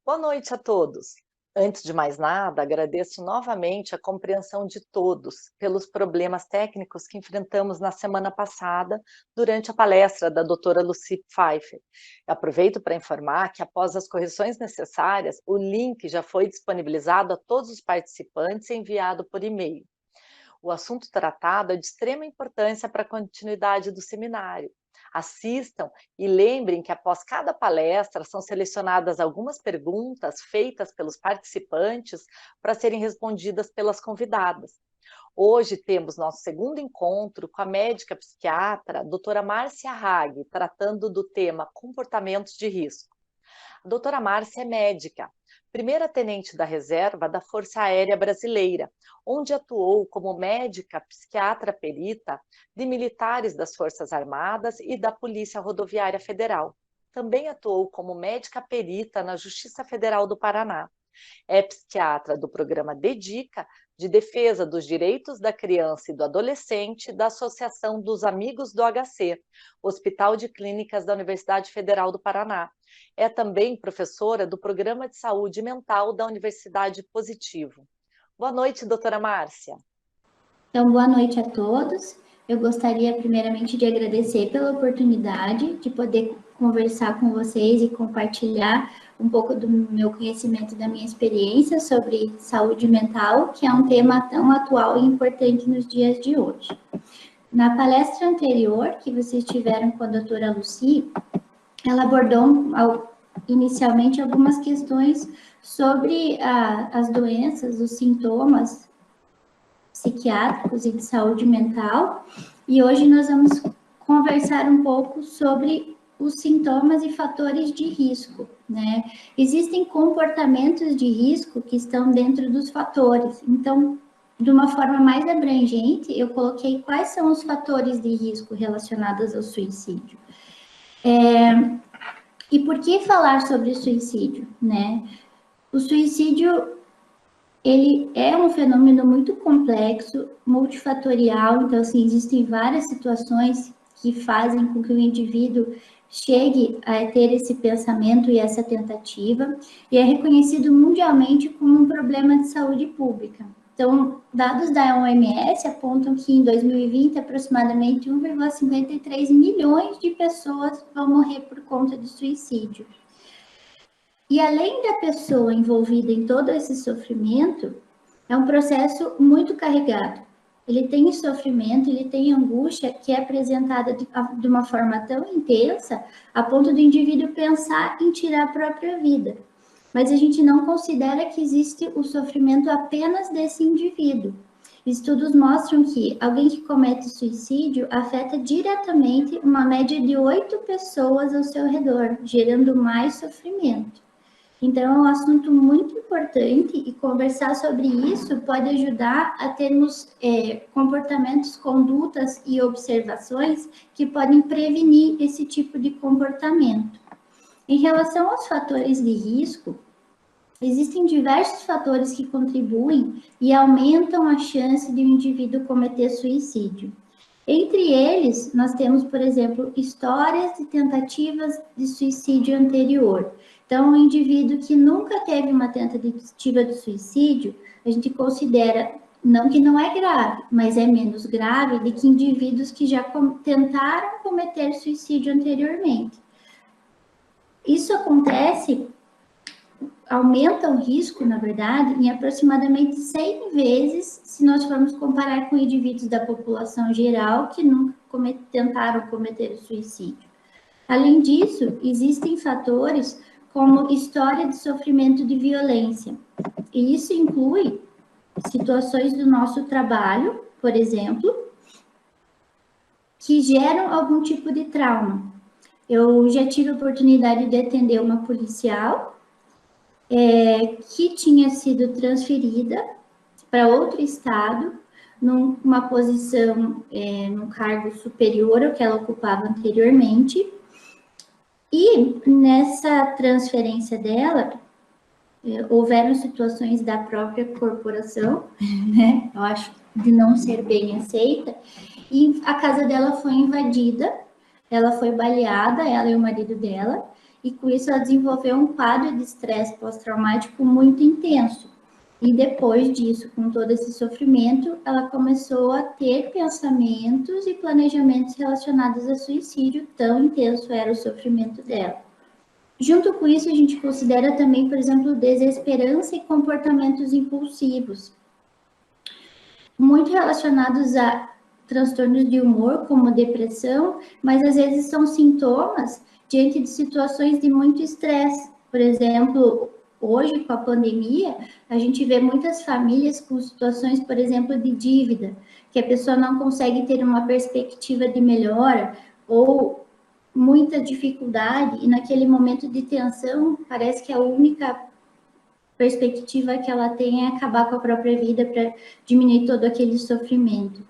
Boa noite a todos. Antes de mais nada, agradeço novamente a compreensão de todos pelos problemas técnicos que enfrentamos na semana passada durante a palestra da doutora Lucy Pfeiffer. Aproveito para informar que, após as correções necessárias, o link já foi disponibilizado a todos os participantes e enviado por e-mail. O assunto tratado é de extrema importância para a continuidade do seminário. Assistam e lembrem que após cada palestra são selecionadas algumas perguntas feitas pelos participantes para serem respondidas pelas convidadas. Hoje temos nosso segundo encontro com a médica psiquiatra, doutora Márcia Hag, tratando do tema comportamentos de risco. A doutora Márcia é médica, primeira tenente da reserva da Força Aérea Brasileira, onde atuou como médica psiquiatra perita de militares das Forças Armadas e da Polícia Rodoviária Federal. Também atuou como médica perita na Justiça Federal do Paraná. É psiquiatra do programa DEDICA, de Defesa dos Direitos da Criança e do Adolescente, da Associação dos Amigos do HC, Hospital de Clínicas da Universidade Federal do Paraná. É também professora do Programa de Saúde Mental da Universidade Positivo. Boa noite, doutora Márcia. Então, boa noite a todos. Eu gostaria primeiramente de agradecer pela oportunidade de poder conversar com vocês e compartilhar um pouco do meu conhecimento, da minha experiência sobre saúde mental, que é um tema tão atual e importante nos dias de hoje. Na palestra anterior que vocês tiveram com a doutora Lucy, ela abordou inicialmente algumas questões sobre as doenças, os sintomas psiquiátricos e de saúde mental, e hoje nós vamos conversar um pouco sobre os sintomas e fatores de risco, né? Existem comportamentos de risco que estão dentro dos fatores, então, de uma forma mais abrangente, eu coloquei quais são os fatores de risco relacionados ao suicídio. E por que falar sobre suicídio, né? O suicídio, ele é um fenômeno muito complexo, multifatorial, então, assim, existem várias situações que fazem com que o indivíduo chegue a ter esse pensamento e essa tentativa, e é reconhecido mundialmente como um problema de saúde pública. Então, dados da OMS apontam que em 2020, aproximadamente 1,53 milhões de pessoas vão morrer por conta de suicídio. E além da pessoa envolvida em todo esse sofrimento, é um processo muito carregado. Ele tem sofrimento, ele tem angústia que é apresentada de uma forma tão intensa a ponto do indivíduo pensar em tirar a própria vida. Mas a gente não considera que existe o sofrimento apenas desse indivíduo. Estudos mostram que alguém que comete suicídio afeta diretamente uma média de 8 pessoas ao seu redor, gerando mais sofrimento. Então, é um assunto muito importante e conversar sobre isso pode ajudar a termos comportamentos, condutas e observações que podem prevenir esse tipo de comportamento. Em relação aos fatores de risco, existem diversos fatores que contribuem e aumentam a chance de um indivíduo cometer suicídio. Entre eles, nós temos, por exemplo, histórias de tentativas de suicídio anterior. Então, um indivíduo que nunca teve uma tentativa de suicídio, a gente considera, não que não é grave, mas é menos grave do que indivíduos que já tentaram cometer suicídio anteriormente. Isso acontece, aumenta o risco, na verdade, em aproximadamente 100 vezes, se nós formos comparar com indivíduos da população geral que nunca tentaram cometer o suicídio. Além disso, existem fatores como história de sofrimento de violência, e isso inclui situações do nosso trabalho, por exemplo, que geram algum tipo de trauma. Eu já tive a oportunidade de atender uma policial que tinha sido transferida para outro estado, numa posição, num cargo superior ao que ela ocupava anteriormente, e nessa transferência dela, houveram situações da própria corporação, né, eu acho, de não ser bem aceita, e a casa dela foi invadida, ela foi baleada, ela e o marido dela, e com isso ela desenvolveu um quadro de estresse pós-traumático muito intenso. E depois disso, com todo esse sofrimento, ela começou a ter pensamentos e planejamentos relacionados a suicídio, tão intenso era o sofrimento dela. Junto com isso, a gente considera também, por exemplo, desesperança e comportamentos impulsivos, muito relacionados a transtornos de humor, como depressão, mas às vezes são sintomas diante de situações de muito estresse. Por exemplo, hoje, com a pandemia, a gente vê muitas famílias com situações, por exemplo, de dívida, que a pessoa não consegue ter uma perspectiva de melhora, ou muita dificuldade, e naquele momento de tensão, parece que a única perspectiva que ela tem é acabar com a própria vida para diminuir todo aquele sofrimento.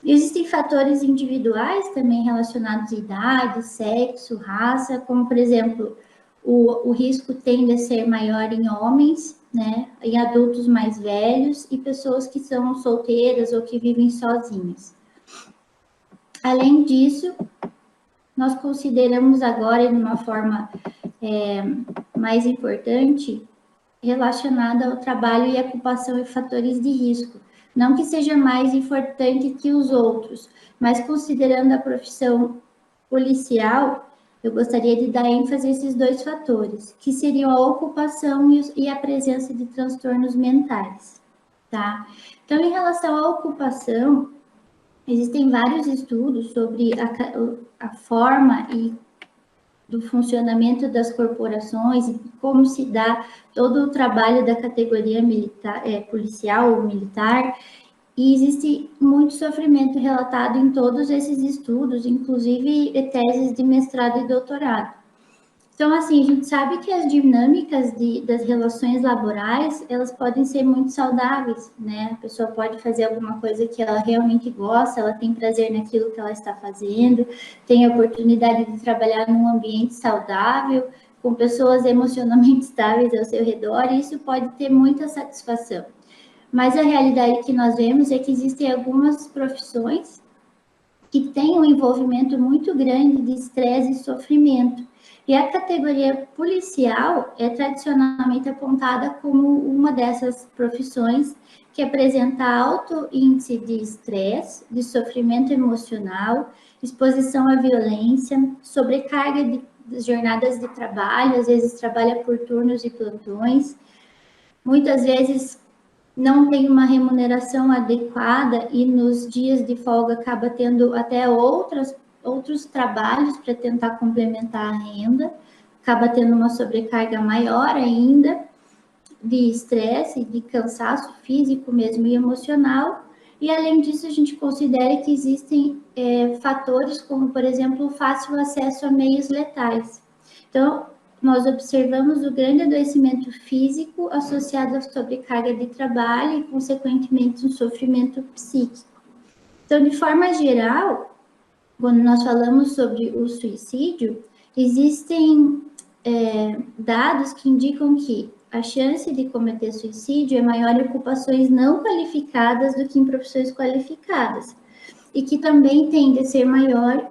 Existem fatores individuais também relacionados à idade, sexo, raça, como, por exemplo, o risco tende a ser maior em homens, né, em adultos mais velhos e pessoas que são solteiras ou que vivem sozinhas. Além disso, nós consideramos agora, de uma forma mais importante, relacionada ao trabalho e ocupação e fatores de risco. Não que seja mais importante que os outros, mas considerando a profissão policial, eu gostaria de dar ênfase a esses dois fatores, que seriam a ocupação e a presença de transtornos mentais, tá? Então, em relação à ocupação, existem vários estudos sobre a forma e do funcionamento das corporações e como se dá todo o trabalho da categoria militar, policial ou militar, e existe muito sofrimento relatado em todos esses estudos, inclusive teses de mestrado e doutorado. Então, assim, a gente sabe que as dinâmicas das relações laborais, elas podem ser muito saudáveis, né? A pessoa pode fazer alguma coisa que ela realmente gosta, ela tem prazer naquilo que ela está fazendo, tem a oportunidade de trabalhar num ambiente saudável, com pessoas emocionalmente estáveis ao seu redor, e isso pode ter muita satisfação. Mas a realidade que nós vemos é que existem algumas profissões que têm um envolvimento muito grande de estresse e sofrimento. E a categoria policial é tradicionalmente apontada como uma dessas profissões que apresenta alto índice de estresse, de sofrimento emocional, exposição à violência, sobrecarga de jornadas de trabalho, às vezes trabalha por turnos e plantões, muitas vezes não tem uma remuneração adequada e nos dias de folga acaba tendo até outros trabalhos para tentar complementar a renda, acaba tendo uma sobrecarga maior ainda de estresse, de cansaço físico mesmo e emocional. E além disso, a gente considera que existem fatores como, por exemplo, o fácil acesso a meios letais. Então, nós observamos o grande adoecimento físico associado à sobrecarga de trabalho e, consequentemente, um sofrimento psíquico. Então, de forma geral, quando nós falamos sobre o suicídio, existem dados que indicam que a chance de cometer suicídio é maior em ocupações não qualificadas do que em profissões qualificadas, e que também tende a ser maior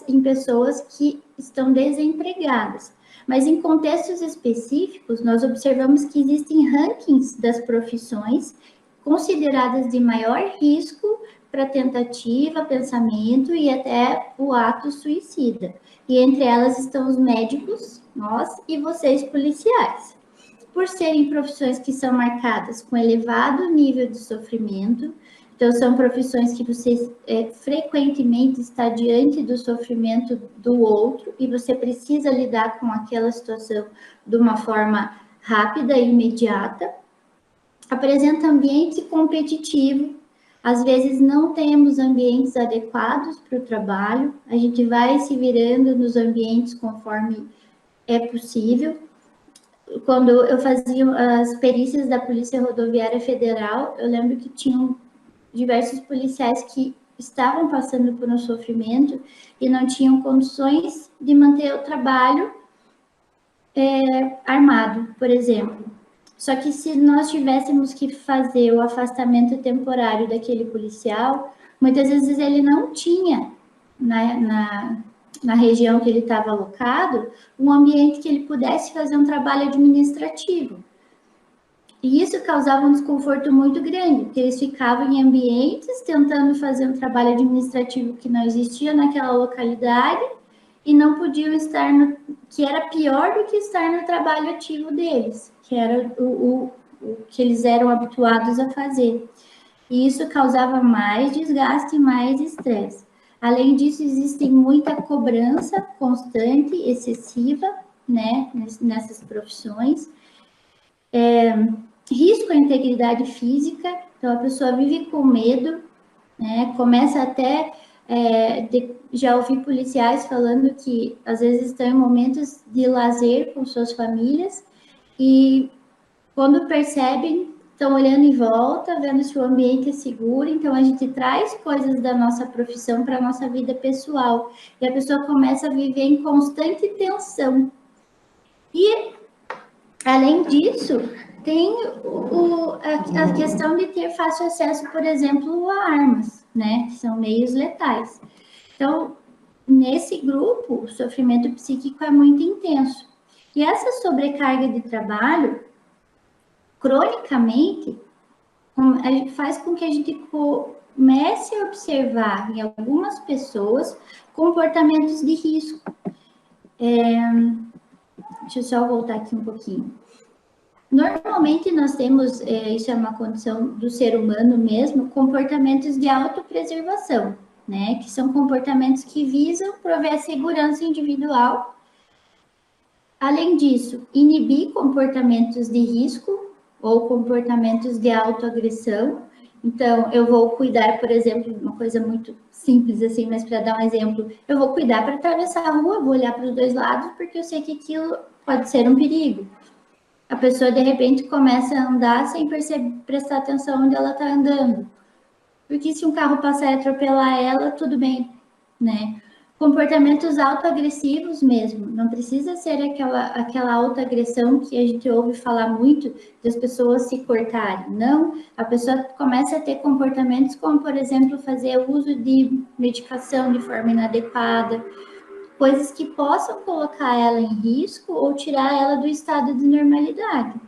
em pessoas que estão desempregadas. Mas em contextos específicos, nós observamos que existem rankings das profissões consideradas de maior risco para tentativa, pensamento e até o ato suicida. E entre elas estão os médicos, nós e vocês policiais. Por serem profissões que são marcadas com elevado nível de sofrimento, então são profissões que você frequentemente está diante do sofrimento do outro e você precisa lidar com aquela situação de uma forma rápida e imediata. Apresenta ambiente competitivo, às vezes não temos ambientes adequados para o trabalho, a gente vai se virando nos ambientes conforme é possível. Quando eu fazia as perícias da Polícia Rodoviária Federal, eu lembro que tinham diversos policiais que estavam passando por um sofrimento e não tinham condições de manter o trabalho armado, por exemplo. Só que se nós tivéssemos que fazer o afastamento temporário daquele policial, muitas vezes ele não tinha na região que ele estava alocado, um ambiente que ele pudesse fazer um trabalho administrativo. E isso causava um desconforto muito grande, porque eles ficavam em ambientes tentando fazer um trabalho administrativo que não existia naquela localidade e não podiam estar no, que era pior do que estar no trabalho ativo deles, que era o que eles eram habituados a fazer. E isso causava mais desgaste e mais estresse. Além disso, existe muita cobrança constante, excessiva, né, nessas profissões. Risco à integridade física, então a pessoa vive com medo, né, começa até, já ouvi policiais falando que às vezes estão em momentos de lazer com suas famílias e quando percebem, estão olhando em volta, vendo se o ambiente é seguro, então a gente traz coisas da nossa profissão para a nossa vida pessoal, e a pessoa começa a viver em constante tensão. E, além disso, tem a questão de ter fácil acesso, por exemplo, a armas, né, que são meios letais. Então, nesse grupo, o sofrimento psíquico é muito intenso. E essa sobrecarga de trabalho, cronicamente, faz com que a gente comece a observar em algumas pessoas comportamentos de risco. Deixa eu só voltar aqui um pouquinho. Normalmente nós temos, isso é uma condição do ser humano mesmo, comportamentos de autopreservação, né? Que são comportamentos que visam prover a segurança individual. Além disso, inibir comportamentos de risco ou comportamentos de autoagressão. Então, eu vou cuidar, por exemplo, uma coisa muito simples assim, mas para dar um exemplo, eu vou cuidar para atravessar a rua, vou olhar para os dois lados, porque eu sei que aquilo pode ser um perigo. A pessoa, de repente, começa a andar sem prestar atenção onde ela está andando. Porque se um carro passar e atropelar ela, tudo bem, né? Comportamentos autoagressivos mesmo, não precisa ser aquela autoagressão que a gente ouve falar muito das pessoas se cortarem, não, a pessoa começa a ter comportamentos como, por exemplo, fazer uso de medicação de forma inadequada, coisas que possam colocar ela em risco ou tirar ela do estado de normalidade.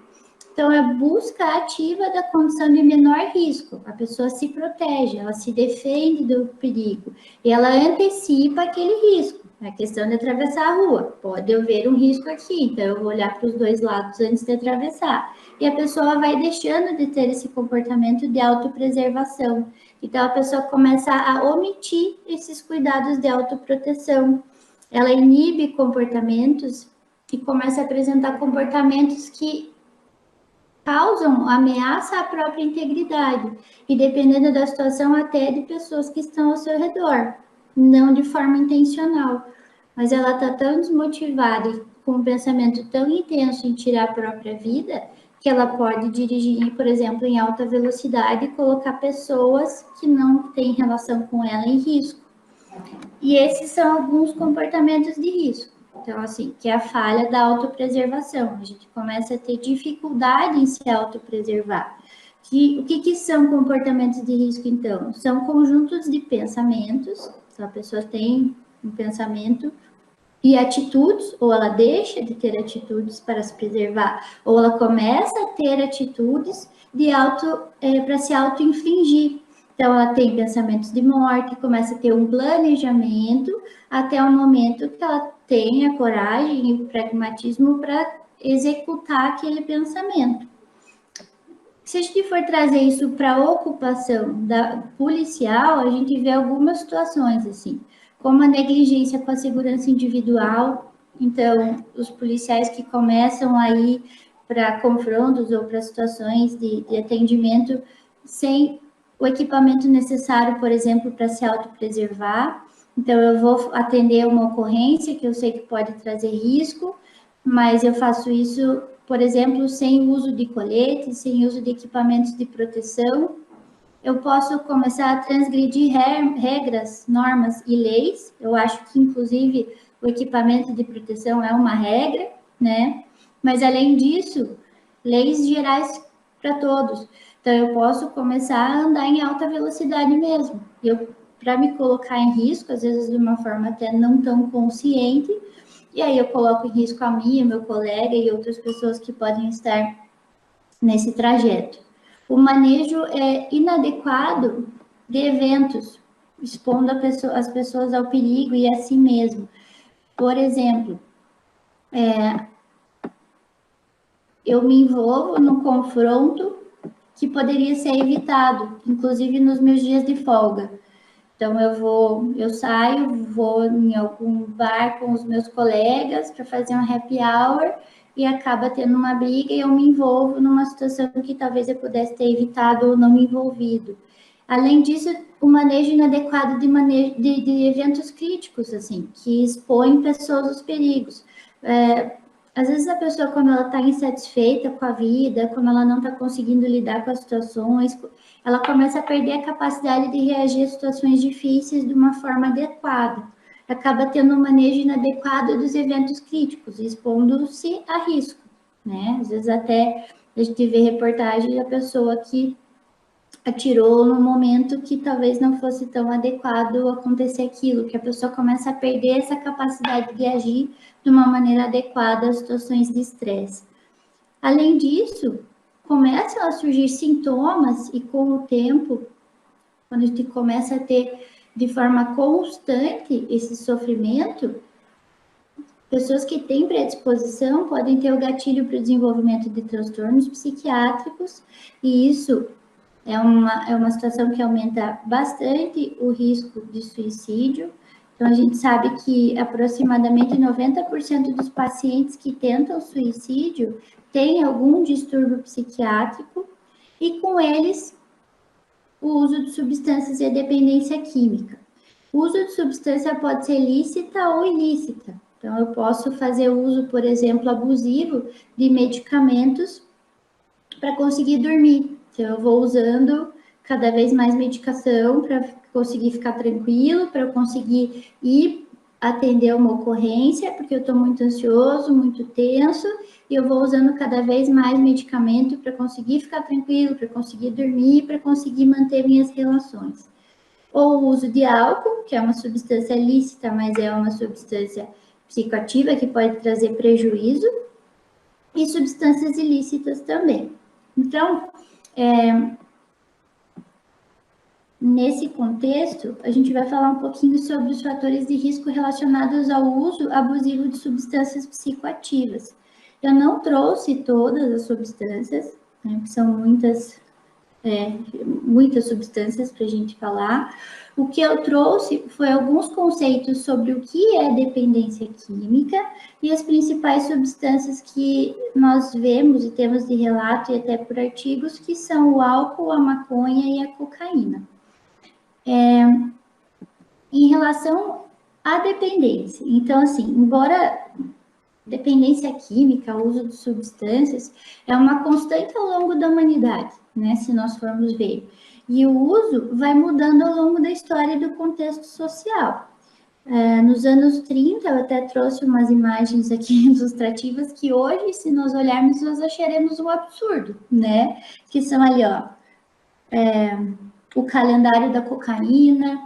Então, é busca ativa da condição de menor risco. A pessoa se protege, ela se defende do perigo e ela antecipa aquele risco. É a questão de atravessar a rua. Pode haver um risco aqui, então eu vou olhar para os dois lados antes de atravessar. E a pessoa vai deixando de ter esse comportamento de autopreservação. Então, a pessoa começa a omitir esses cuidados de autoproteção. Ela inibe comportamentos e começa a apresentar comportamentos que causam ameaça à própria integridade e, dependendo da situação, até de pessoas que estão ao seu redor, não de forma intencional. Mas ela está tão desmotivada e com um pensamento tão intenso em tirar a própria vida, que ela pode dirigir, por exemplo, em alta velocidade e colocar pessoas que não têm relação com ela em risco. E esses são alguns comportamentos de risco. Então, assim, que é a falha da autopreservação. A gente começa a ter dificuldade em se autopreservar. O que são comportamentos de risco, então? São conjuntos de pensamentos. Então, a pessoa tem um pensamento e atitudes, ou ela deixa de ter atitudes para se preservar, ou ela começa a ter atitudes para se auto-infligir. Então, ela tem pensamentos de morte, começa a ter um planejamento até o momento que ela tem a coragem e o pragmatismo para executar aquele pensamento. Se a gente for trazer isso para a ocupação da policial, a gente vê algumas situações, assim, como a negligência com a segurança individual. Então, os policiais que começam a ir para confrontos ou para situações de atendimento sem o equipamento necessário, por exemplo, para se autopreservar. Então, eu vou atender uma ocorrência que eu sei que pode trazer risco, mas eu faço isso, por exemplo, sem uso de colete, sem uso de equipamentos de proteção. Eu posso começar a transgredir regras, normas e leis. Eu acho que, inclusive, o equipamento de proteção é uma regra, né? Mas, além disso, leis gerais para todos. Então, eu posso começar a andar em alta velocidade mesmo. Eu para me colocar em risco, às vezes de uma forma até não tão consciente, e aí eu coloco em risco a mim, meu colega e outras pessoas que podem estar nesse trajeto. O manejo inadequado de eventos, expondo as pessoas ao perigo e a si mesmo. Por exemplo, eu me envolvo num confronto que poderia ser evitado, inclusive nos meus dias de folga. Então eu saio, vou em algum bar com os meus colegas para fazer um happy hour e acaba tendo uma briga e eu me envolvo numa situação que talvez eu pudesse ter evitado ou não me envolvido. Além disso, o manejo inadequado de eventos críticos, assim, que expõem pessoas aos perigos. Às vezes a pessoa, quando ela está insatisfeita com a vida, quando ela não está conseguindo lidar com as situações, ela começa a perder a capacidade de reagir a situações difíceis de uma forma adequada. Acaba tendo um manejo inadequado dos eventos críticos, expondo-se a risco, né? Às vezes até a gente vê reportagem da pessoa que atirou no momento que talvez não fosse tão adequado acontecer aquilo, que a pessoa começa a perder essa capacidade de agir de uma maneira adequada às situações de estresse. Além disso, começam a surgir sintomas e com o tempo, quando a gente começa a ter de forma constante esse sofrimento, pessoas que têm predisposição podem ter o gatilho para o desenvolvimento de transtornos psiquiátricos, e isso é uma situação que aumenta bastante o risco de suicídio. Então, a gente sabe que aproximadamente 90% dos pacientes que tentam suicídio têm algum distúrbio psiquiátrico e, com eles, o uso de substâncias e a dependência química. O uso de substância pode ser lícita ou ilícita. Então, eu posso fazer uso, por exemplo, abusivo de medicamentos para conseguir dormir. Então, eu vou usando cada vez mais medicação para conseguir ficar tranquilo, para eu conseguir ir atender uma ocorrência, porque eu estou muito ansioso, muito tenso, e eu vou usando cada vez mais medicamento para conseguir ficar tranquilo, para conseguir dormir, para conseguir manter minhas relações. Ou o uso de álcool, que é uma substância lícita, mas é uma substância psicoativa que pode trazer prejuízo, e substâncias ilícitas também. Então, nesse contexto, a gente vai falar um pouquinho sobre os fatores de risco relacionados ao uso abusivo de substâncias psicoativas. Eu não trouxe todas as substâncias, né, que são muitas substâncias para a gente falar. O que eu trouxe foi alguns conceitos sobre o que é dependência química e as principais substâncias que nós vemos e temos de relato e até por artigos, que são o álcool, a maconha e a cocaína. Em relação à dependência, então, assim, embora dependência química, o uso de substâncias, é uma constante ao longo da humanidade, né, se nós formos ver. E o uso vai mudando ao longo da história e do contexto social. Nos anos 30, eu até trouxe umas imagens aqui ilustrativas que hoje, se nós olharmos, nós acharemos um absurdo, né? Que são ali, ó, o calendário da cocaína,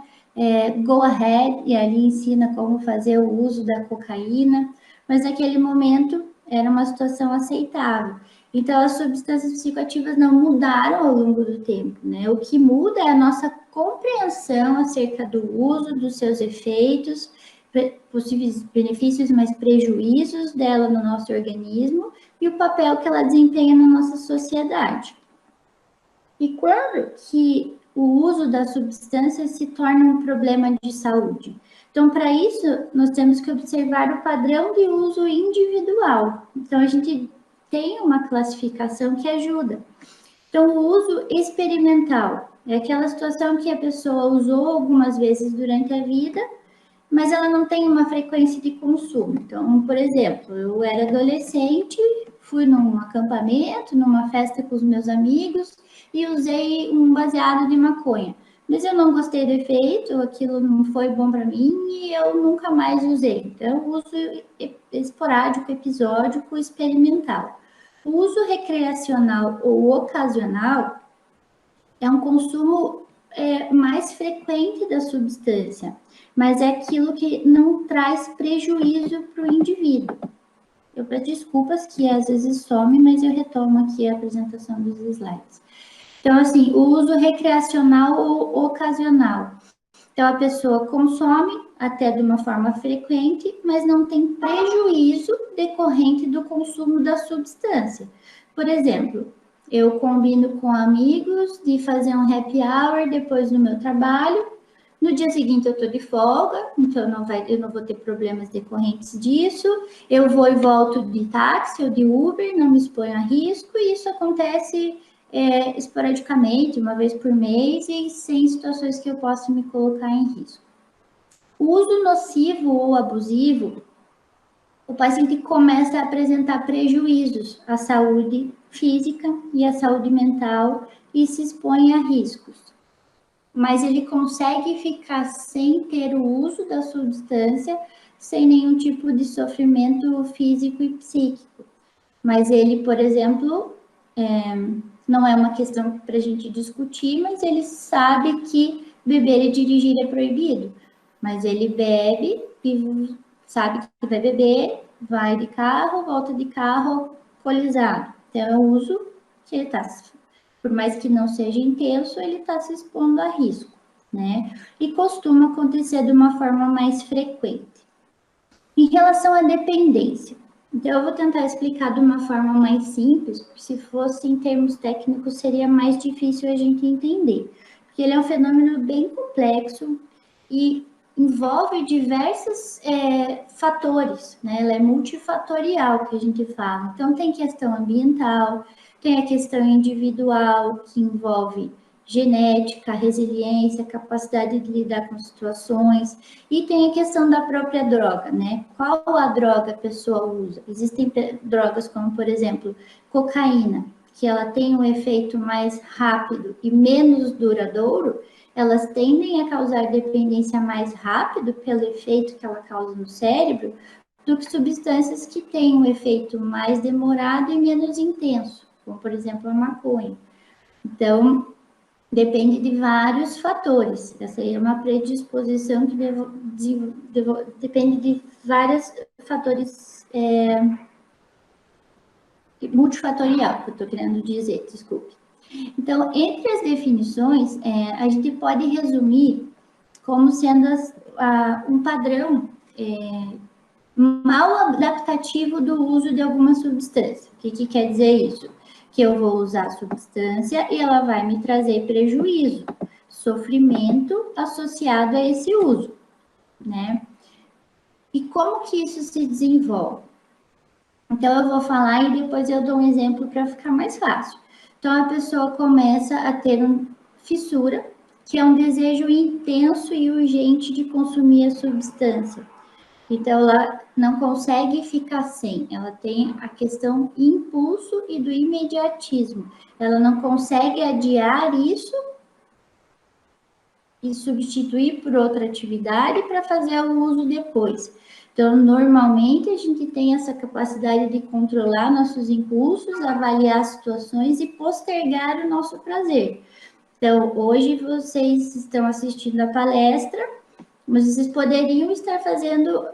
Go Ahead, e ali ensina como fazer o uso da cocaína, mas naquele momento era uma situação aceitável. Então, as substâncias psicoativas não mudaram ao longo do tempo, né? O que muda é a nossa compreensão acerca do uso, dos seus efeitos, possíveis benefícios, mas prejuízos dela no nosso organismo e o papel que ela desempenha na nossa sociedade. E quando que o uso da substância se torna um problema de saúde? Então, para isso, nós temos que observar o padrão de uso individual. Então, a gente tem uma classificação que ajuda. Então, o uso experimental é aquela situação que a pessoa usou algumas vezes durante a vida, mas ela não tem uma frequência de consumo. Então, por exemplo, eu era adolescente, fui num acampamento, numa festa com os meus amigos e usei um baseado de maconha. Mas eu não gostei do efeito, aquilo não foi bom para mim e eu nunca mais usei. Então, uso esporádico, episódico, experimental. O uso recreacional ou ocasional é um consumo mais frequente da substância, mas é aquilo que não traz prejuízo para o indivíduo. Eu peço desculpas que às vezes some, mas eu retomo aqui a apresentação dos slides. Então, assim, o uso recreacional ou ocasional. Então, a pessoa consome até de uma forma frequente, mas não tem prejuízo decorrente do consumo da substância. Por exemplo, eu combino com amigos de fazer um happy hour depois do meu trabalho. No dia seguinte eu estou de folga, então eu não vou ter problemas decorrentes disso. Eu vou e volto de táxi ou de Uber, não me exponho a risco, e isso acontece esporadicamente, uma vez por mês, e sem situações que eu possa me colocar em risco. O uso nocivo ou abusivo, o paciente começa a apresentar prejuízos à saúde física e à saúde mental e se expõe a riscos. Mas ele consegue ficar sem ter o uso da substância, sem nenhum tipo de sofrimento físico e psíquico. Mas ele, por exemplo, não é uma questão para a gente discutir, mas ele sabe que beber e dirigir é proibido. Mas ele bebe e sabe que vai beber, vai de carro, volta de carro alcoolizado. Então, é o uso que ele está, por mais que não seja intenso, ele está se expondo a risco, né? E costuma acontecer de uma forma mais frequente. Em relação à dependência, então eu vou tentar explicar de uma forma mais simples, porque se fosse em termos técnicos seria mais difícil a gente entender, porque ele é um fenômeno bem complexo e envolve diversos fatores, né? Ela é multifatorial, que a gente fala. Então, tem questão ambiental, tem a questão individual, que envolve genética, resiliência, capacidade de lidar com situações, e tem a questão da própria droga, né? Qual a droga a pessoa usa? Existem drogas como, por exemplo, cocaína, que ela tem um efeito mais rápido e menos duradouro, elas tendem a causar dependência mais rápido pelo efeito que ela causa no cérebro, do que substâncias que têm um efeito mais demorado e menos intenso, como, por exemplo, a maconha. Então, depende de vários fatores. Essa aí é uma predisposição que depende de vários fatores multifatorial, que eu estou querendo dizer, desculpe. Então, entre as definições, a gente pode resumir como sendo um padrão mal adaptativo do uso de alguma substância. O que quer dizer isso? Que eu vou usar a substância e ela vai me trazer prejuízo, sofrimento associado a esse uso, né? E como que isso se desenvolve? Então, eu vou falar e depois eu dou um exemplo para ficar mais fácil. Então, a pessoa começa a ter uma fissura, que é um desejo intenso e urgente de consumir a substância. Então, ela não consegue ficar sem. Ela tem a questão impulso e do imediatismo. Ela não consegue adiar isso e substituir por outra atividade para fazer o uso depois. Então, normalmente, a gente tem essa capacidade de controlar nossos impulsos, avaliar situações e postergar o nosso prazer. Então, hoje vocês estão assistindo a palestra, mas vocês poderiam estar fazendo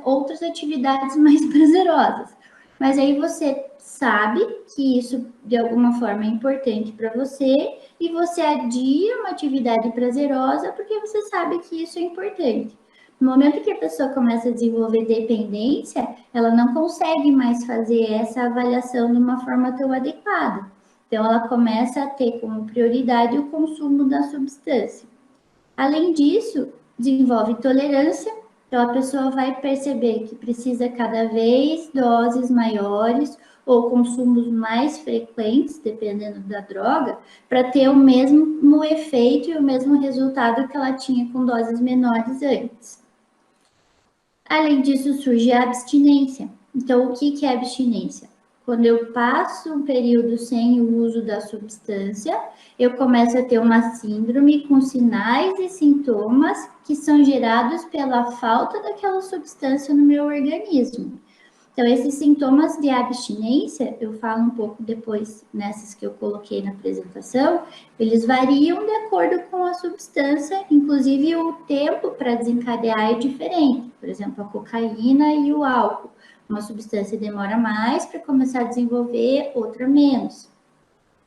outras atividades mais prazerosas. Mas aí você sabe que isso, de alguma forma, é importante para você e você adia uma atividade prazerosa porque você sabe que isso é importante. No momento que a pessoa começa a desenvolver dependência, ela não consegue mais fazer essa avaliação de uma forma tão adequada. Então, ela começa a ter como prioridade o consumo da substância. Além disso, desenvolve tolerância, então a pessoa vai perceber que precisa cada vez doses maiores ou consumos mais frequentes, dependendo da droga, para ter o mesmo efeito e o mesmo resultado que ela tinha com doses menores antes. Além disso, surge a abstinência. Então, o que é abstinência? Quando eu passo um período sem o uso da substância, eu começo a ter uma síndrome com sinais e sintomas que são gerados pela falta daquela substância no meu organismo. Então, esses sintomas de abstinência, eu falo um pouco depois nessas que eu coloquei na apresentação, eles variam de acordo com a substância, inclusive o tempo para desencadear é diferente. Por exemplo, a cocaína e o álcool. Uma substância demora mais para começar a desenvolver, outra menos.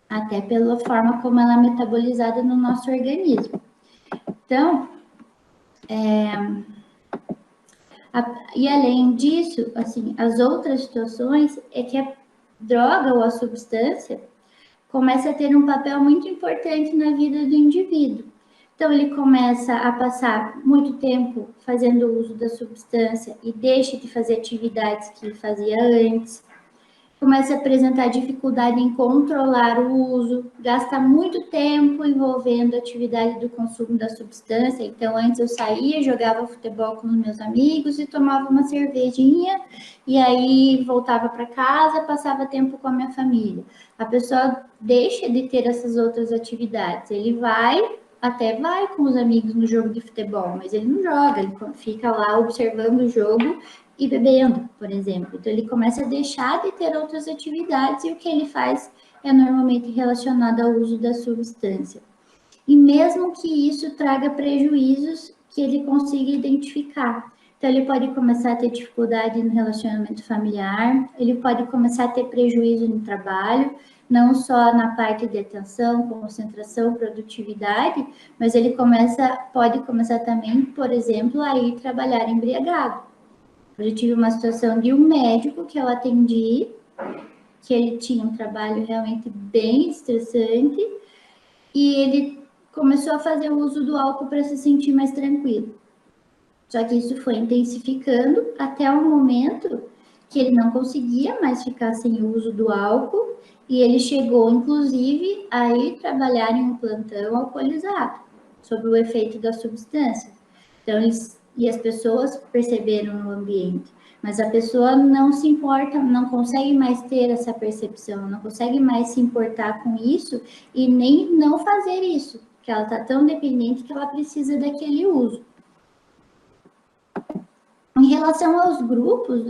Até pela forma como ela é metabolizada no nosso organismo. Então, e além disso, assim, as outras situações é que a droga ou a substância começa a ter um papel muito importante na vida do indivíduo. Então, ele começa a passar muito tempo fazendo uso da substância e deixa de fazer atividades que fazia antes. Começa a apresentar dificuldade em controlar o uso, gasta muito tempo envolvendo a atividade do consumo da substância. Então, antes eu saía, jogava futebol com os meus amigos e tomava uma cervejinha, e aí voltava para casa, passava tempo com a minha família. A pessoa deixa de ter essas outras atividades, ele até vai com os amigos no jogo de futebol, mas ele não joga, ele fica lá observando o jogo e bebendo, por exemplo. Então, ele começa a deixar de ter outras atividades e o que ele faz é normalmente relacionado ao uso da substância. E mesmo que isso traga prejuízos que ele consiga identificar. Então, ele pode começar a ter dificuldade no relacionamento familiar, ele pode começar a ter prejuízo no trabalho, não só na parte de atenção, concentração, produtividade, mas ele pode começar também, por exemplo, a ir trabalhar embriagado. Eu tive uma situação de um médico que eu atendi, que ele tinha um trabalho realmente bem estressante, e ele começou a fazer o uso do álcool para se sentir mais tranquilo. Só que isso foi intensificando até o momento que ele não conseguia mais ficar sem o uso do álcool, e ele chegou, inclusive, a ir trabalhar em um plantão alcoolizado, sob o efeito da substância. Então, e as pessoas perceberam no ambiente, mas a pessoa não se importa, não consegue mais ter essa percepção, não consegue mais se importar com isso e nem não fazer isso, porque ela está tão dependente que ela precisa daquele uso. Em relação aos grupos,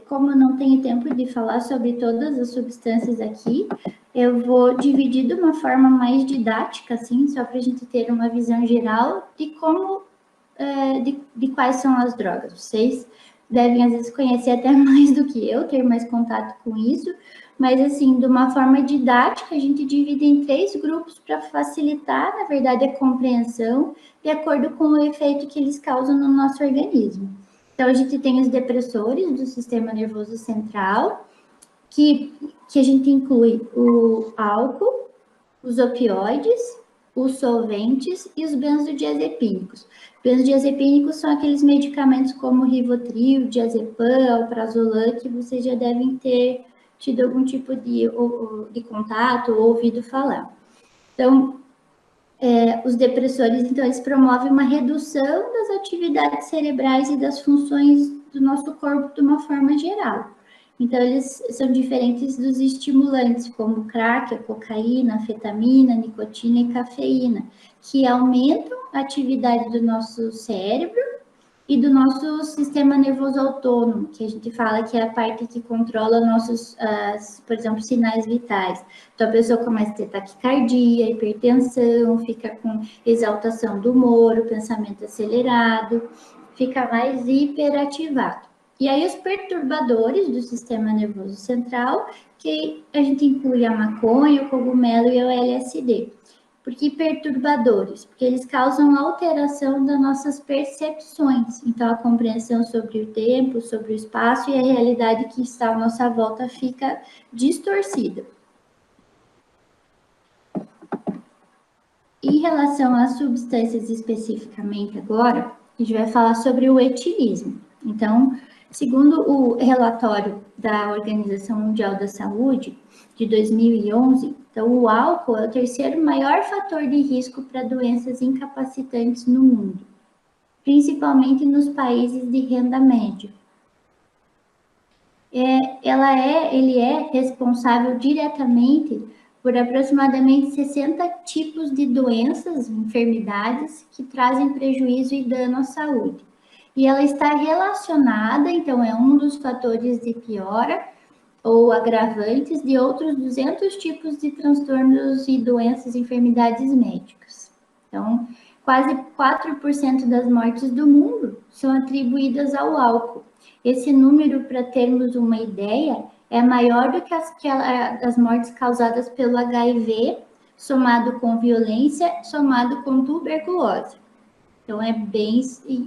como eu não tenho tempo de falar sobre todas as substâncias aqui, eu vou dividir de uma forma mais didática, assim, só para a gente ter uma visão geral de como, de quais são as drogas. Vocês devem, às vezes, conhecer até mais do que eu, ter mais contato com isso, mas, assim, de uma forma didática, a gente divide em 3 grupos para facilitar, na verdade, a compreensão de acordo com o efeito que eles causam no nosso organismo. Então, a gente tem os depressores do sistema nervoso central, que a gente inclui o álcool, os opioides, os solventes e os benzodiazepínicos. Benzodiazepínicos são aqueles medicamentos como Rivotril, diazepam, alprazolam, que vocês já devem ter tido algum tipo de contato ou ouvido falar. Então, os depressores, então, eles promovem uma redução das atividades cerebrais e das funções do nosso corpo de uma forma geral. Então, eles são diferentes dos estimulantes, como crack, a cocaína, anfetamina, nicotina e cafeína, que aumentam a atividade do nosso cérebro e do nosso sistema nervoso autônomo, que a gente fala que é a parte que controla nossos, por exemplo, sinais vitais. Então, a pessoa começa a ter taquicardia, hipertensão, fica com exaltação do humor, o pensamento acelerado, fica mais hiperativado. E aí, os perturbadores do sistema nervoso central, que a gente inclui a maconha, o cogumelo e o LSD. Por que perturbadores? Porque eles causam alteração das nossas percepções. Então, a compreensão sobre o tempo, sobre o espaço e a realidade que está à nossa volta fica distorcida. Em relação às substâncias especificamente agora, a gente vai falar sobre o etilismo. Então, segundo o relatório da Organização Mundial da Saúde, de 2011, então o álcool é o terceiro maior fator de risco para doenças incapacitantes no mundo, principalmente nos países de renda média. Ele é responsável diretamente por aproximadamente 60 tipos de doenças, enfermidades que trazem prejuízo e dano à saúde. e ela está relacionada, então é um dos fatores de piora ou agravantes de outros 200 tipos de transtornos e doenças e enfermidades médicas. Então, quase 4% das mortes do mundo são atribuídas ao álcool. Esse número, para termos uma ideia, é maior do que as mortes causadas pelo HIV, somado com violência, somado com tuberculose. Então, é bem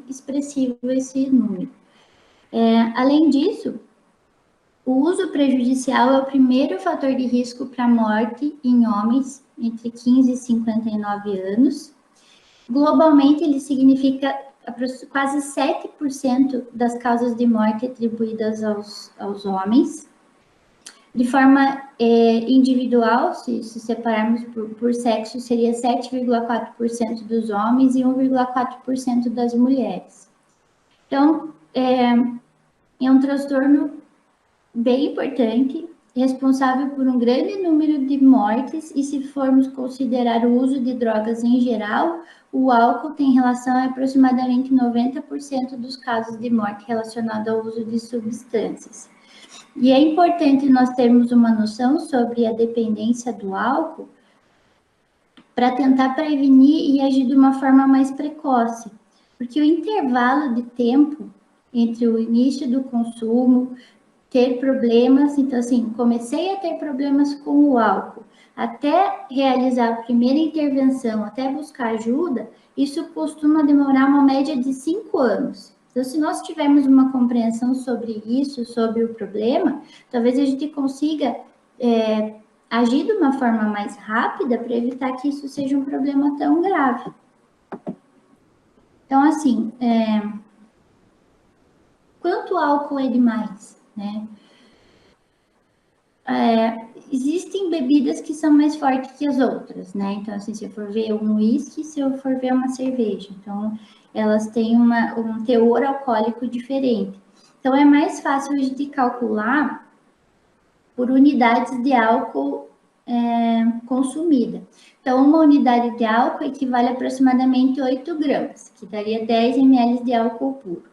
expressivo esse número. Além disso, o uso prejudicial é o primeiro fator de risco para morte em homens entre 15 e 59 anos. Globalmente, ele significa quase 7% das causas de morte atribuídas aos homens. De forma individual, se separarmos por sexo, seria 7,4% dos homens e 1,4% das mulheres. Então, é um transtorno bem importante, responsável por um grande número de mortes, e se formos considerar o uso de drogas em geral, o álcool tem relação a aproximadamente 90% dos casos de morte relacionados ao uso de substâncias. E é importante nós termos uma noção sobre a dependência do álcool para tentar prevenir e agir de uma forma mais precoce, porque o intervalo de tempo entre o início do consumo, ter problemas, então assim, comecei a ter problemas com o álcool, até realizar a primeira intervenção, até buscar ajuda, isso costuma demorar uma média de 5 anos. Então, se nós tivermos uma compreensão sobre isso, sobre o problema, talvez a gente consiga agir de uma forma mais rápida para evitar que isso seja um problema tão grave. Então, assim, quanto álcool é demais, né? Existem bebidas que são mais fortes que as outras, né? Então, assim, se eu for ver um uísque, se eu for ver uma cerveja. Então, elas têm um teor alcoólico diferente. Então, é mais fácil a gente calcular por unidades de álcool consumida. Então, uma unidade de álcool equivale a aproximadamente 8 gramas, que daria 10 ml de álcool puro.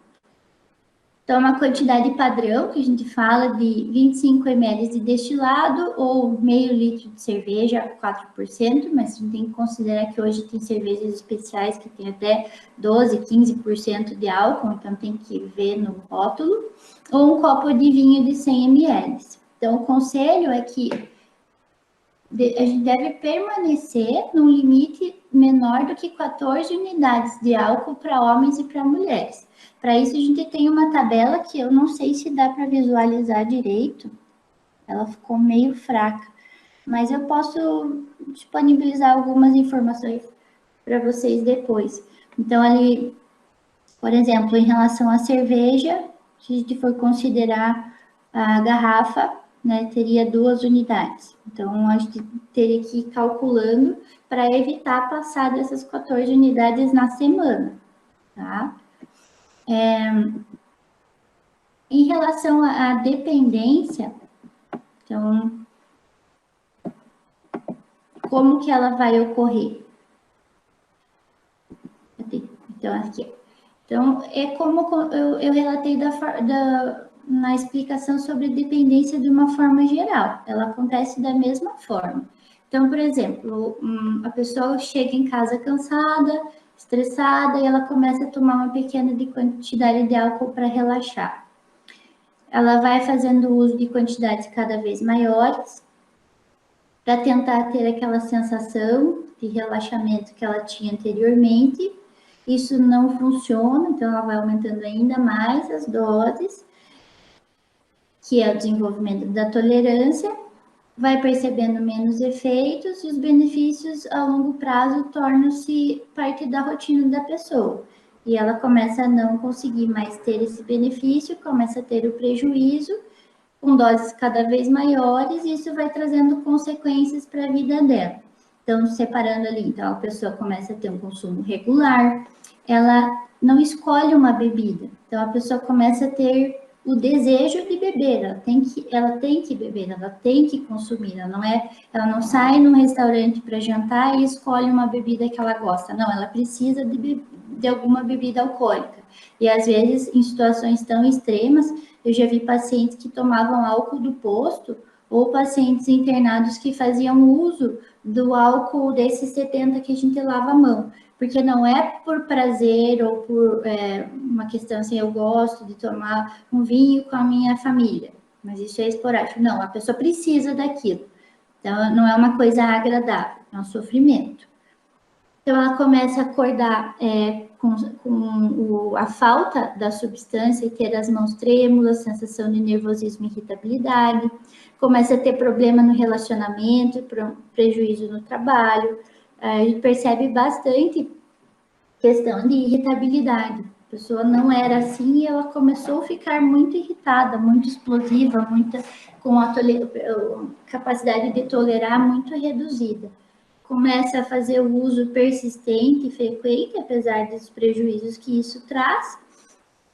Então, uma quantidade padrão, que a gente fala de 25 ml de destilado ou meio litro de cerveja, 4%, mas a gente tem que considerar que hoje tem cervejas especiais que tem até 12, 15% de álcool, então tem que ver no rótulo, ou um copo de vinho de 100 ml. Então, o conselho é que a gente deve permanecer num limite menor do que 14 unidades de álcool para homens e para mulheres. Para isso, a gente tem uma tabela que eu não sei se dá para visualizar direito. Ela ficou meio fraca. Mas eu posso disponibilizar algumas informações para vocês depois. Então, ali, por exemplo, em relação à cerveja, se a gente for considerar a garrafa, né, teria 2 unidades. Então, a gente teria que ir calculando para evitar passar dessas 14 unidades na semana, tá? Em relação à dependência, então, como que ela vai ocorrer? Então, aqui. Então, é como eu relatei na explicação sobre dependência de uma forma geral. Ela acontece da mesma forma. Então, por exemplo, a pessoa chega em casa cansada, estressada, e ela começa a tomar uma pequena quantidade de álcool para relaxar. Ela vai fazendo uso de quantidades cada vez maiores para tentar ter aquela sensação de relaxamento que ela tinha anteriormente. Isso não funciona, então ela vai aumentando ainda mais as doses, que é o desenvolvimento da tolerância, vai percebendo menos efeitos e os benefícios a longo prazo tornam-se parte da rotina da pessoa. E ela começa a não conseguir mais ter esse benefício, começa a ter o prejuízo, com doses cada vez maiores, e isso vai trazendo consequências para a vida dela. Então, separando ali, então a pessoa começa a ter um consumo regular, ela não escolhe uma bebida, então a pessoa começa a ter o desejo de beber, ela tem que beber, ela tem que consumir, ela não sai num restaurante para jantar e escolhe uma bebida que ela gosta, não, ela precisa de alguma bebida alcoólica. E às vezes, em situações tão extremas, eu já vi pacientes que tomavam álcool do posto, ou pacientes internados que faziam uso do álcool desses 70 que a gente lava a mão. Porque não é por prazer ou por uma questão assim, eu gosto de tomar um vinho com a minha família, mas isso é esporádico. Não, a pessoa precisa daquilo. Então, não é uma coisa agradável, é um sofrimento. Então, ela começa a acordar com a falta da substância e ter as mãos trêmulas, sensação de nervosismo e irritabilidade, começa a ter problema no relacionamento, prejuízo no trabalho. A gente percebe bastante questão de irritabilidade. A pessoa não era assim e ela começou a ficar muito irritada, muito explosiva, com a capacidade de tolerar muito reduzida. Começa a fazer o uso persistente e frequente, apesar dos prejuízos que isso traz,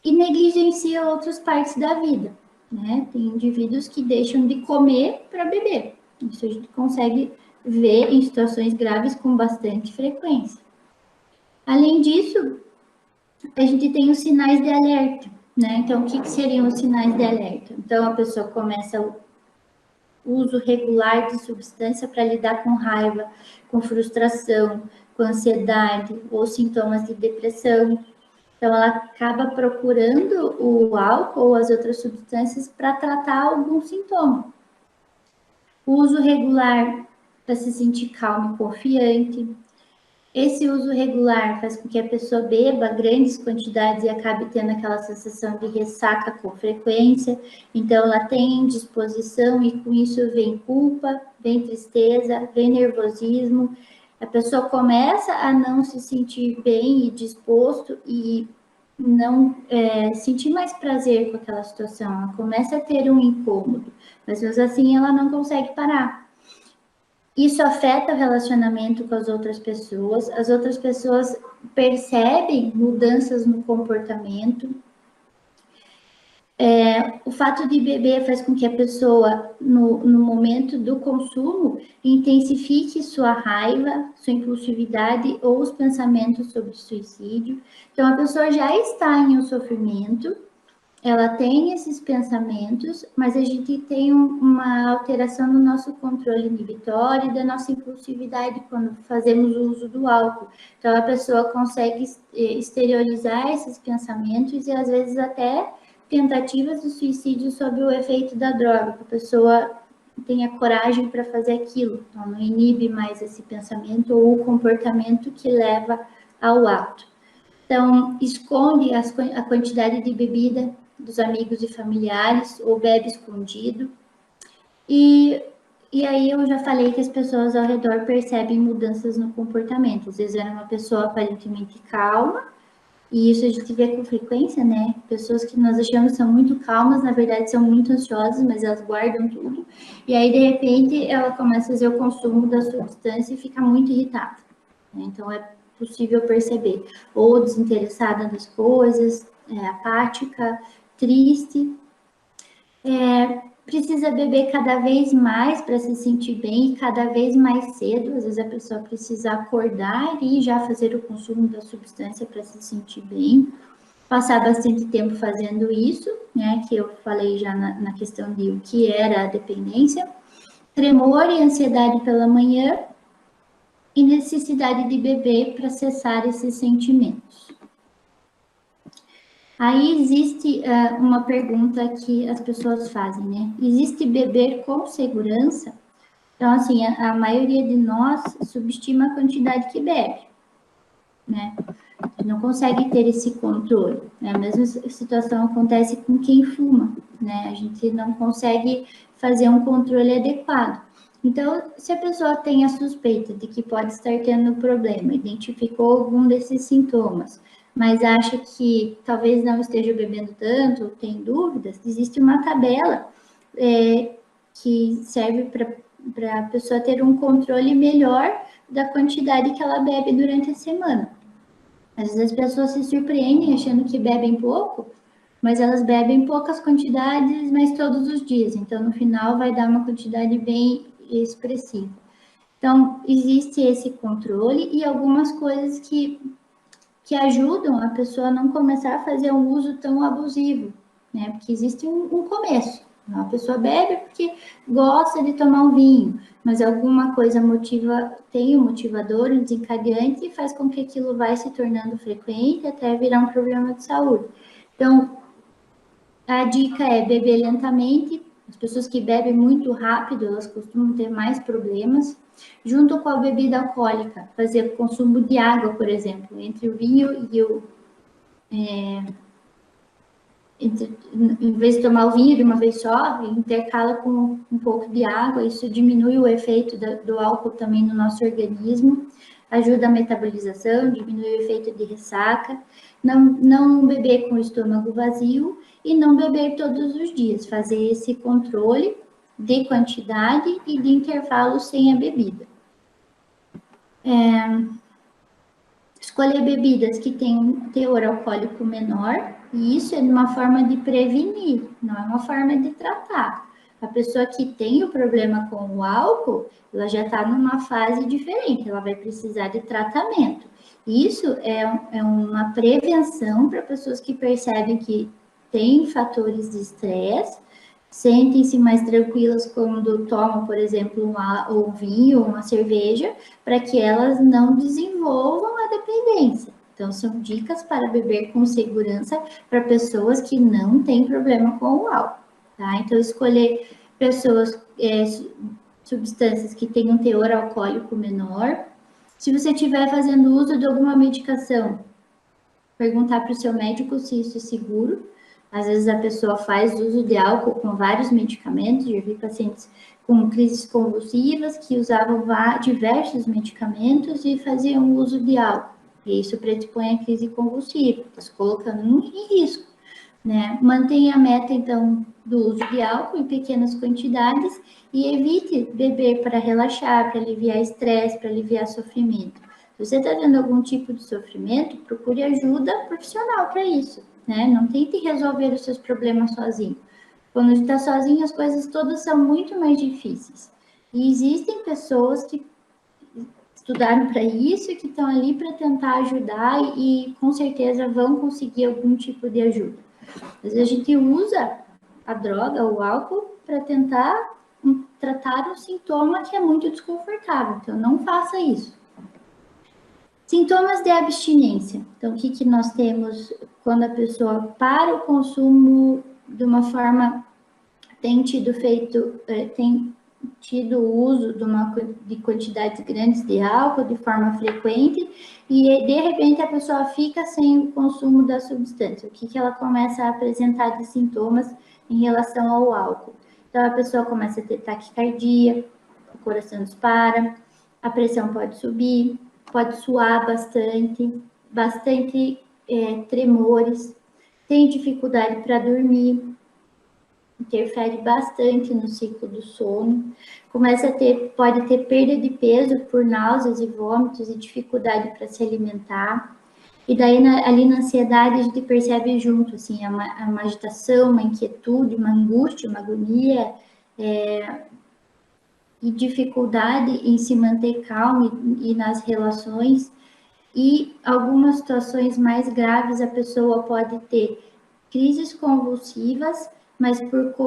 e negligencia outras partes da vida, né? Tem indivíduos que deixam de comer para beber. Isso a gente consegue ver em situações graves com bastante frequência. Além disso, a gente tem os sinais de alerta, né? Então, o que seriam os sinais de alerta? Então, a pessoa começa o uso regular de substância para lidar com raiva, com frustração, com ansiedade ou sintomas de depressão. Então, ela acaba procurando o álcool ou as outras substâncias para tratar algum sintoma. O uso regular para se sentir calmo e confiante. Esse uso regular faz com que a pessoa beba grandes quantidades e acabe tendo aquela sensação de ressaca com frequência. Então, ela tem disposição e com isso vem culpa, vem tristeza, vem nervosismo. A pessoa começa a não se sentir bem e disposto e não sentir mais prazer com aquela situação. Ela começa a ter um incômodo, mas mesmo assim ela não consegue parar. Isso afeta o relacionamento com as outras pessoas percebem mudanças no comportamento. O fato de beber faz com que a pessoa, no momento do consumo, intensifique sua raiva, sua impulsividade ou os pensamentos sobre suicídio. Então, a pessoa já está em um sofrimento, ela tem esses pensamentos, mas a gente tem uma alteração no nosso controle inibitório e da nossa impulsividade quando fazemos o uso do álcool. Então, a pessoa consegue exteriorizar esses pensamentos e, às vezes, até tentativas de suicídio sob o efeito da droga, que a pessoa tenha coragem para fazer aquilo, então não inibe mais esse pensamento ou o comportamento que leva ao ato. Então, esconde a quantidade de bebida dos amigos e familiares, ou bebe escondido. E aí eu já falei que as pessoas ao redor percebem mudanças no comportamento. Às vezes era uma pessoa aparentemente calma, e isso a gente vê com frequência, né? Pessoas que nós achamos são muito calmas, na verdade são muito ansiosas, mas elas guardam tudo. E aí, de repente, ela começa a fazer o consumo da substância e fica muito irritada. Né? Então, é possível perceber. Ou desinteressada nas coisas, apática, triste. Precisa beber cada vez mais para se sentir bem e cada vez mais cedo. Às vezes a pessoa precisa acordar e já fazer o consumo da substância para se sentir bem. Passar bastante tempo fazendo isso, né? Que eu falei já na questão de o que era a dependência. Tremor e ansiedade pela manhã e necessidade de beber para cessar esses sentimentos. Aí existe uma pergunta que as pessoas fazem, né? Existe beber com segurança? Então, assim, a maioria de nós subestima a quantidade que bebe, né? Não consegue ter esse controle. Né? A mesma situação acontece com quem fuma, né? A gente não consegue fazer um controle adequado. Então, se a pessoa tem a suspeita de que pode estar tendo problema, identificou algum desses sintomas, mas acha que talvez não esteja bebendo tanto, ou tem dúvidas, existe uma tabela que serve para a pessoa ter um controle melhor da quantidade que ela bebe durante a semana. Às vezes as pessoas se surpreendem achando que bebem pouco, mas elas bebem poucas quantidades, mas todos os dias. Então, no final, vai dar uma quantidade bem expressiva. Então, existe esse controle e algumas coisas que que ajudam a pessoa a não começar a fazer um uso tão abusivo, né? Porque existe um começo. A pessoa bebe porque gosta de tomar um vinho, mas alguma coisa tem um motivador, um desencadeante, e faz com que aquilo vai se tornando frequente até virar um problema de saúde. Então, a dica é beber lentamente. As pessoas que bebem muito rápido, elas costumam ter mais problemas. Junto com a bebida alcoólica, fazer consumo de água, por exemplo, entre o vinho e em vez de tomar o vinho de uma vez só, intercala com um pouco de água, isso diminui o efeito do álcool também no nosso organismo, ajuda a metabolização, diminui o efeito de ressaca, não beber com o estômago vazio e não beber todos os dias, fazer esse controle de quantidade e de intervalo sem a bebida. Escolher bebidas que têm um teor alcoólico menor, e isso é uma forma de prevenir, não é uma forma de tratar. A pessoa que tem o problema com o álcool, ela já está numa fase diferente, ela vai precisar de tratamento. Isso é uma prevenção para pessoas que percebem que tem fatores de estresse, sentem-se mais tranquilas quando tomam, por exemplo, um vinho ou uma cerveja, para que elas não desenvolvam a dependência. Então, são dicas para beber com segurança para pessoas que não têm problema com o álcool, tá? Então, escolher substâncias que tenham um teor alcoólico menor. Se você estiver fazendo uso de alguma medicação, perguntar para o seu médico se isso é seguro. Às vezes a pessoa faz uso de álcool com vários medicamentos. Já vi pacientes com crises convulsivas que usavam diversos medicamentos e faziam uso de álcool. E isso predispõe a crise convulsiva, está se colocando em risco, né? Mantenha a meta, então, do uso de álcool em pequenas quantidades e evite beber para relaxar, para aliviar estresse, para aliviar sofrimento. Se você está tendo algum tipo de sofrimento, procure ajuda profissional para isso, né? Não tente resolver os seus problemas sozinho. Quando está sozinho, as coisas todas são muito mais difíceis. E existem pessoas que estudaram para isso e que estão ali para tentar ajudar e com certeza vão conseguir algum tipo de ajuda. Às vezes a gente usa a droga, o álcool, para tentar tratar um sintoma que é muito desconfortável. Então, não faça isso. Sintomas de abstinência. Então, o que nós temos quando a pessoa para o consumo de uma forma, tem tido uso de quantidades grandes de álcool de forma frequente e, de repente, a pessoa fica sem o consumo da substância. O que ela começa a apresentar de sintomas em relação ao álcool? Então, a pessoa começa a ter taquicardia, o coração dispara, a pressão pode subir, pode suar bastante tremores, tem dificuldade para dormir, interfere bastante no ciclo do sono, pode ter perda de peso por náuseas e vômitos e dificuldade para se alimentar. E daí, ali na ansiedade, a gente percebe junto, assim, uma agitação, uma inquietude, uma angústia, uma agonia, e dificuldade em se manter calmo e nas relações. E algumas situações mais graves, a pessoa pode ter crises convulsivas, mas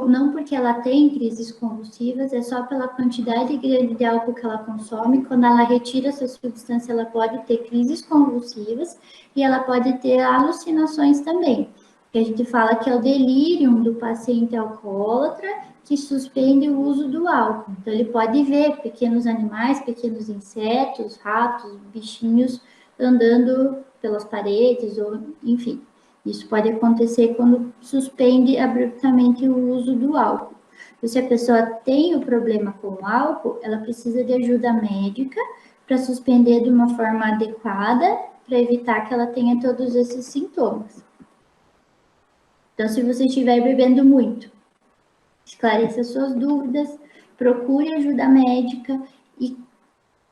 não porque ela tem crises convulsivas, é só pela quantidade grande de álcool que ela consome. Quando ela retira essa substância, ela pode ter crises convulsivas e ela pode ter alucinações também, que a gente fala que é o delírio do paciente alcoólatra que suspende o uso do álcool. Então, ele pode ver pequenos animais, pequenos insetos, ratos, bichinhos andando pelas paredes, ou enfim. Isso pode acontecer quando suspende abruptamente o uso do álcool. Se a pessoa tem o problema com o álcool, ela precisa de ajuda médica para suspender de uma forma adequada, para evitar que ela tenha todos esses sintomas. Então, se você estiver bebendo muito, esclareça suas dúvidas, procure ajuda médica e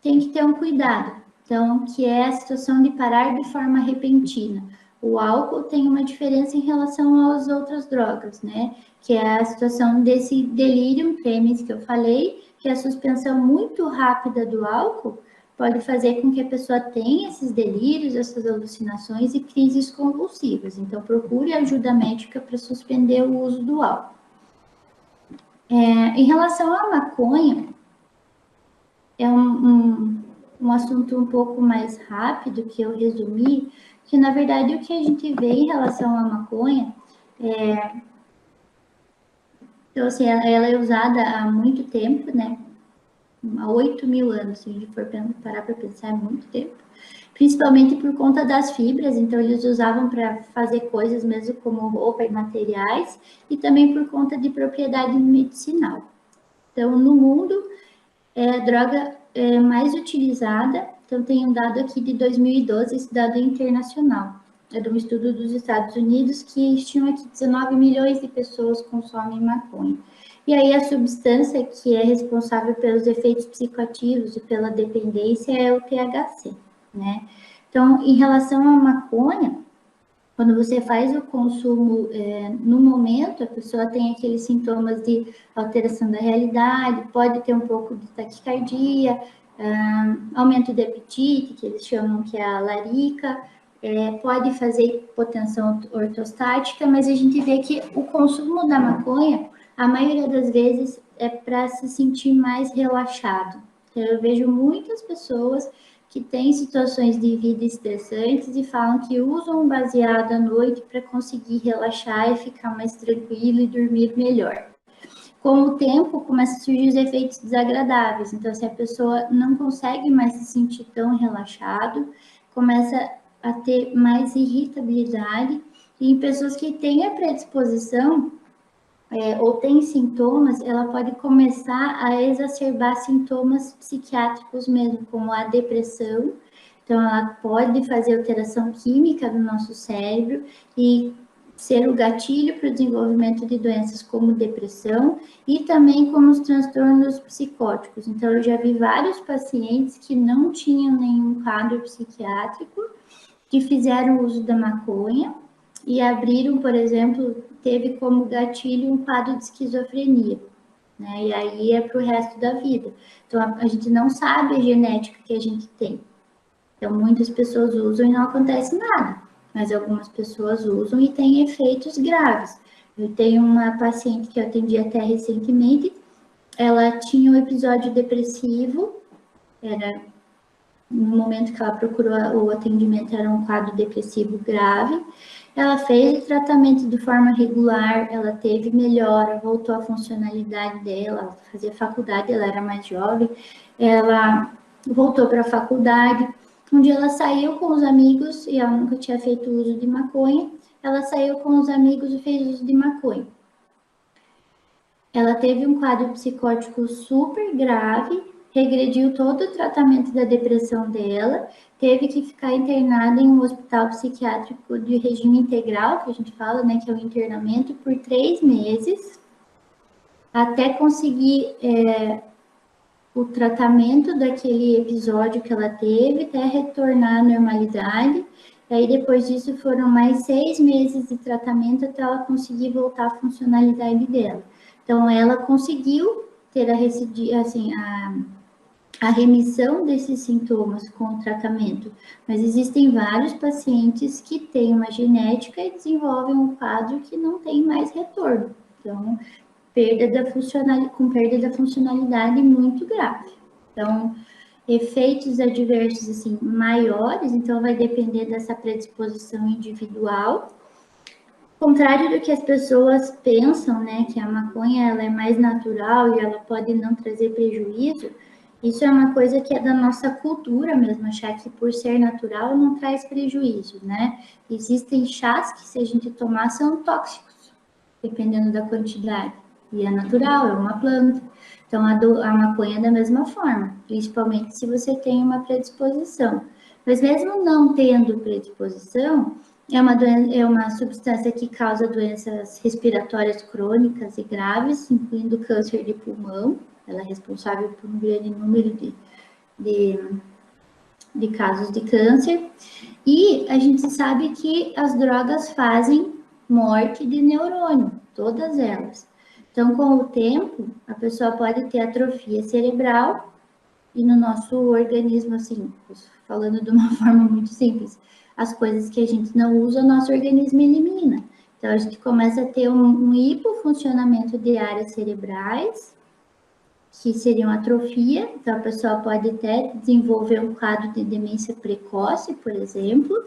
tem que ter um cuidado. Então, que é a situação de parar de forma repentina. O álcool tem uma diferença em relação às outras drogas, né? Que é a situação desse delirium tremens que eu falei, que é a suspensão muito rápida do álcool, pode fazer com que a pessoa tenha esses delírios, essas alucinações e crises convulsivas. Então, procure ajuda médica para suspender o uso do álcool. Em relação à maconha, é um assunto um pouco mais rápido que eu resumi, que na verdade o que a gente vê em relação à maconha então, assim, ela é usada há muito tempo, né? Há 8.000 anos, se a gente for parar para pensar, é muito tempo. Principalmente por conta das fibras, então eles usavam para fazer coisas mesmo como roupa e materiais, e também por conta de propriedade medicinal. Então, no mundo, é a droga mais utilizada, então tem um dado aqui de 2012, esse dado é internacional. É de um estudo dos Estados Unidos que estima que 19 milhões de pessoas consomem maconha. E aí a substância que é responsável pelos efeitos psicoativos e pela dependência é o THC, né? Então, em relação à maconha, quando você faz o consumo no momento, a pessoa tem aqueles sintomas de alteração da realidade, pode ter um pouco de taquicardia, aumento de apetite, que eles chamam que é a larica, pode fazer hipotensão ortostática, mas a gente vê que o consumo da maconha, a maioria das vezes, é para se sentir mais relaxado. Então, eu vejo muitas pessoas que têm situações de vida estressantes e falam que usam um baseado à noite para conseguir relaxar e ficar mais tranquilo e dormir melhor. Com o tempo, começam a surgir os efeitos desagradáveis. Então, se a pessoa não consegue mais se sentir tão relaxado, começa a ter mais irritabilidade. E em pessoas que têm a predisposição ou tem sintomas, ela pode começar a exacerbar sintomas psiquiátricos mesmo, como a depressão. Então, ela pode fazer alteração química no nosso cérebro e ser o gatilho para o desenvolvimento de doenças como depressão e também como os transtornos psicóticos. Então, eu já vi vários pacientes que não tinham nenhum quadro psiquiátrico, que fizeram uso da maconha e abriram, por exemplo, teve como gatilho um quadro de esquizofrenia, né? E aí é para o resto da vida. Então, a gente não sabe a genética que a gente tem. Então, muitas pessoas usam e não acontece nada, mas algumas pessoas usam e têm efeitos graves. Eu tenho uma paciente que eu atendi até recentemente, ela tinha um episódio depressivo, era no momento que ela procurou o atendimento, era um quadro depressivo grave. Ela fez o tratamento de forma regular, ela teve melhora, voltou à funcionalidade dela, ela fazia faculdade, ela era mais jovem, ela voltou para a faculdade. Um dia ela saiu com os amigos, e ela nunca tinha feito uso de maconha, ela saiu com os amigos e fez uso de maconha. Ela teve um quadro psicótico super grave, regrediu todo o tratamento da depressão dela, teve que ficar internada em um hospital psiquiátrico de regime integral, que a gente fala, né, que é o internamento, por 3 meses, até conseguir o tratamento daquele episódio que ela teve, até retornar à normalidade. E aí, depois disso, foram mais 6 meses de tratamento até ela conseguir voltar à funcionalidade dela. Então, ela conseguiu ter a remissão desses sintomas com o tratamento, mas existem vários pacientes que têm uma genética e desenvolvem um quadro que não tem mais retorno. Então, com perda da funcionalidade muito grave. Então, efeitos adversos assim maiores, então vai depender dessa predisposição individual. Ao contrário do que as pessoas pensam, né, que a maconha ela é mais natural e ela pode não trazer prejuízo, isso é uma coisa que é da nossa cultura mesmo, achar que por ser natural não traz prejuízo, né? Existem chás que se a gente tomar são tóxicos, dependendo da quantidade. E é natural, é uma planta. Então, a maconha é da mesma forma, principalmente se você tem uma predisposição. Mas mesmo não tendo predisposição, é uma substância que causa doenças respiratórias crônicas e graves, incluindo câncer de pulmão. Ela é responsável por um grande número de casos de câncer. E a gente sabe que as drogas fazem morte de neurônio, todas elas. Então, com o tempo, a pessoa pode ter atrofia cerebral e no nosso organismo, assim, falando de uma forma muito simples, as coisas que a gente não usa, o nosso organismo elimina. Então, a gente começa a ter um hipofuncionamento de áreas cerebrais, que seriam atrofia, então a pessoa pode até desenvolver um quadro de demência precoce, por exemplo,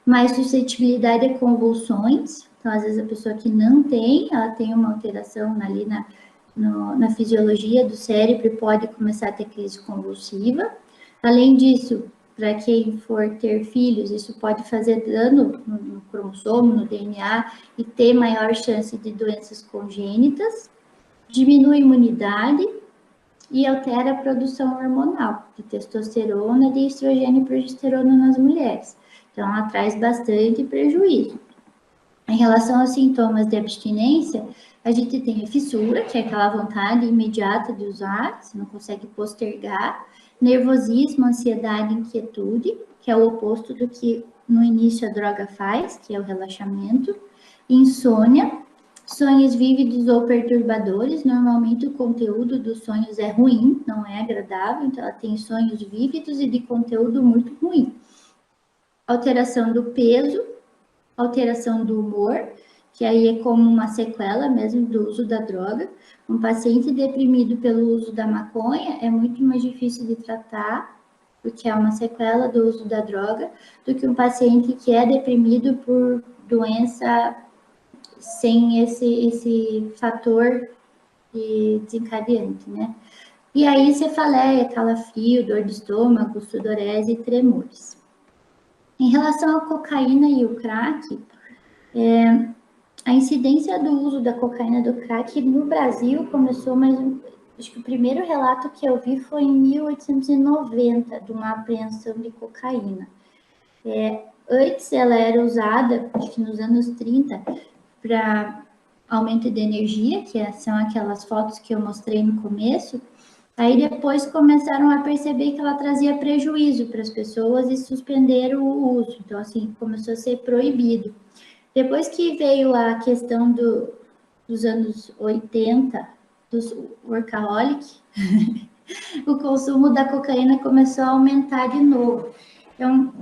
mais suscetibilidade a convulsões, então às vezes a pessoa que não tem, ela tem uma alteração ali na fisiologia do cérebro e pode começar a ter crise convulsiva. Além disso, para quem for ter filhos, isso pode fazer dano no cromossomo, no DNA e ter maior chance de doenças congênitas, diminui a imunidade e altera a produção hormonal de testosterona, de estrogênio e progesterona nas mulheres. Então, ela traz bastante prejuízo. Em relação aos sintomas de abstinência, a gente tem a fissura, que é aquela vontade imediata de usar, você não consegue postergar, nervosismo, ansiedade, inquietude, que é o oposto do que no início a droga faz, que é o relaxamento, insônia, sonhos vívidos ou perturbadores, normalmente o conteúdo dos sonhos é ruim, não é agradável, então ela tem sonhos vívidos e de conteúdo muito ruim. Alteração do peso, alteração do humor, que aí é como uma sequela mesmo do uso da droga. Um paciente deprimido pelo uso da maconha é muito mais difícil de tratar, porque é uma sequela do uso da droga, do que um paciente que é deprimido por doença sem esse fator desencadeante, né? E aí, cefaleia, calafrio, dor de estômago, sudorese e tremores. Em relação à cocaína e o crack, a incidência do uso da cocaína e do crack no Brasil começou, mas acho que o primeiro relato que eu vi foi em 1890, de uma apreensão de cocaína. Antes ela era usada, acho que nos anos 30, para aumento de energia, que são aquelas fotos que eu mostrei no começo. Aí depois começaram a perceber que ela trazia prejuízo para as pessoas e suspenderam o uso. Então, assim, começou a ser proibido. Depois que veio a questão dos anos 80, dos workaholic, o consumo da cocaína começou a aumentar de novo. Então,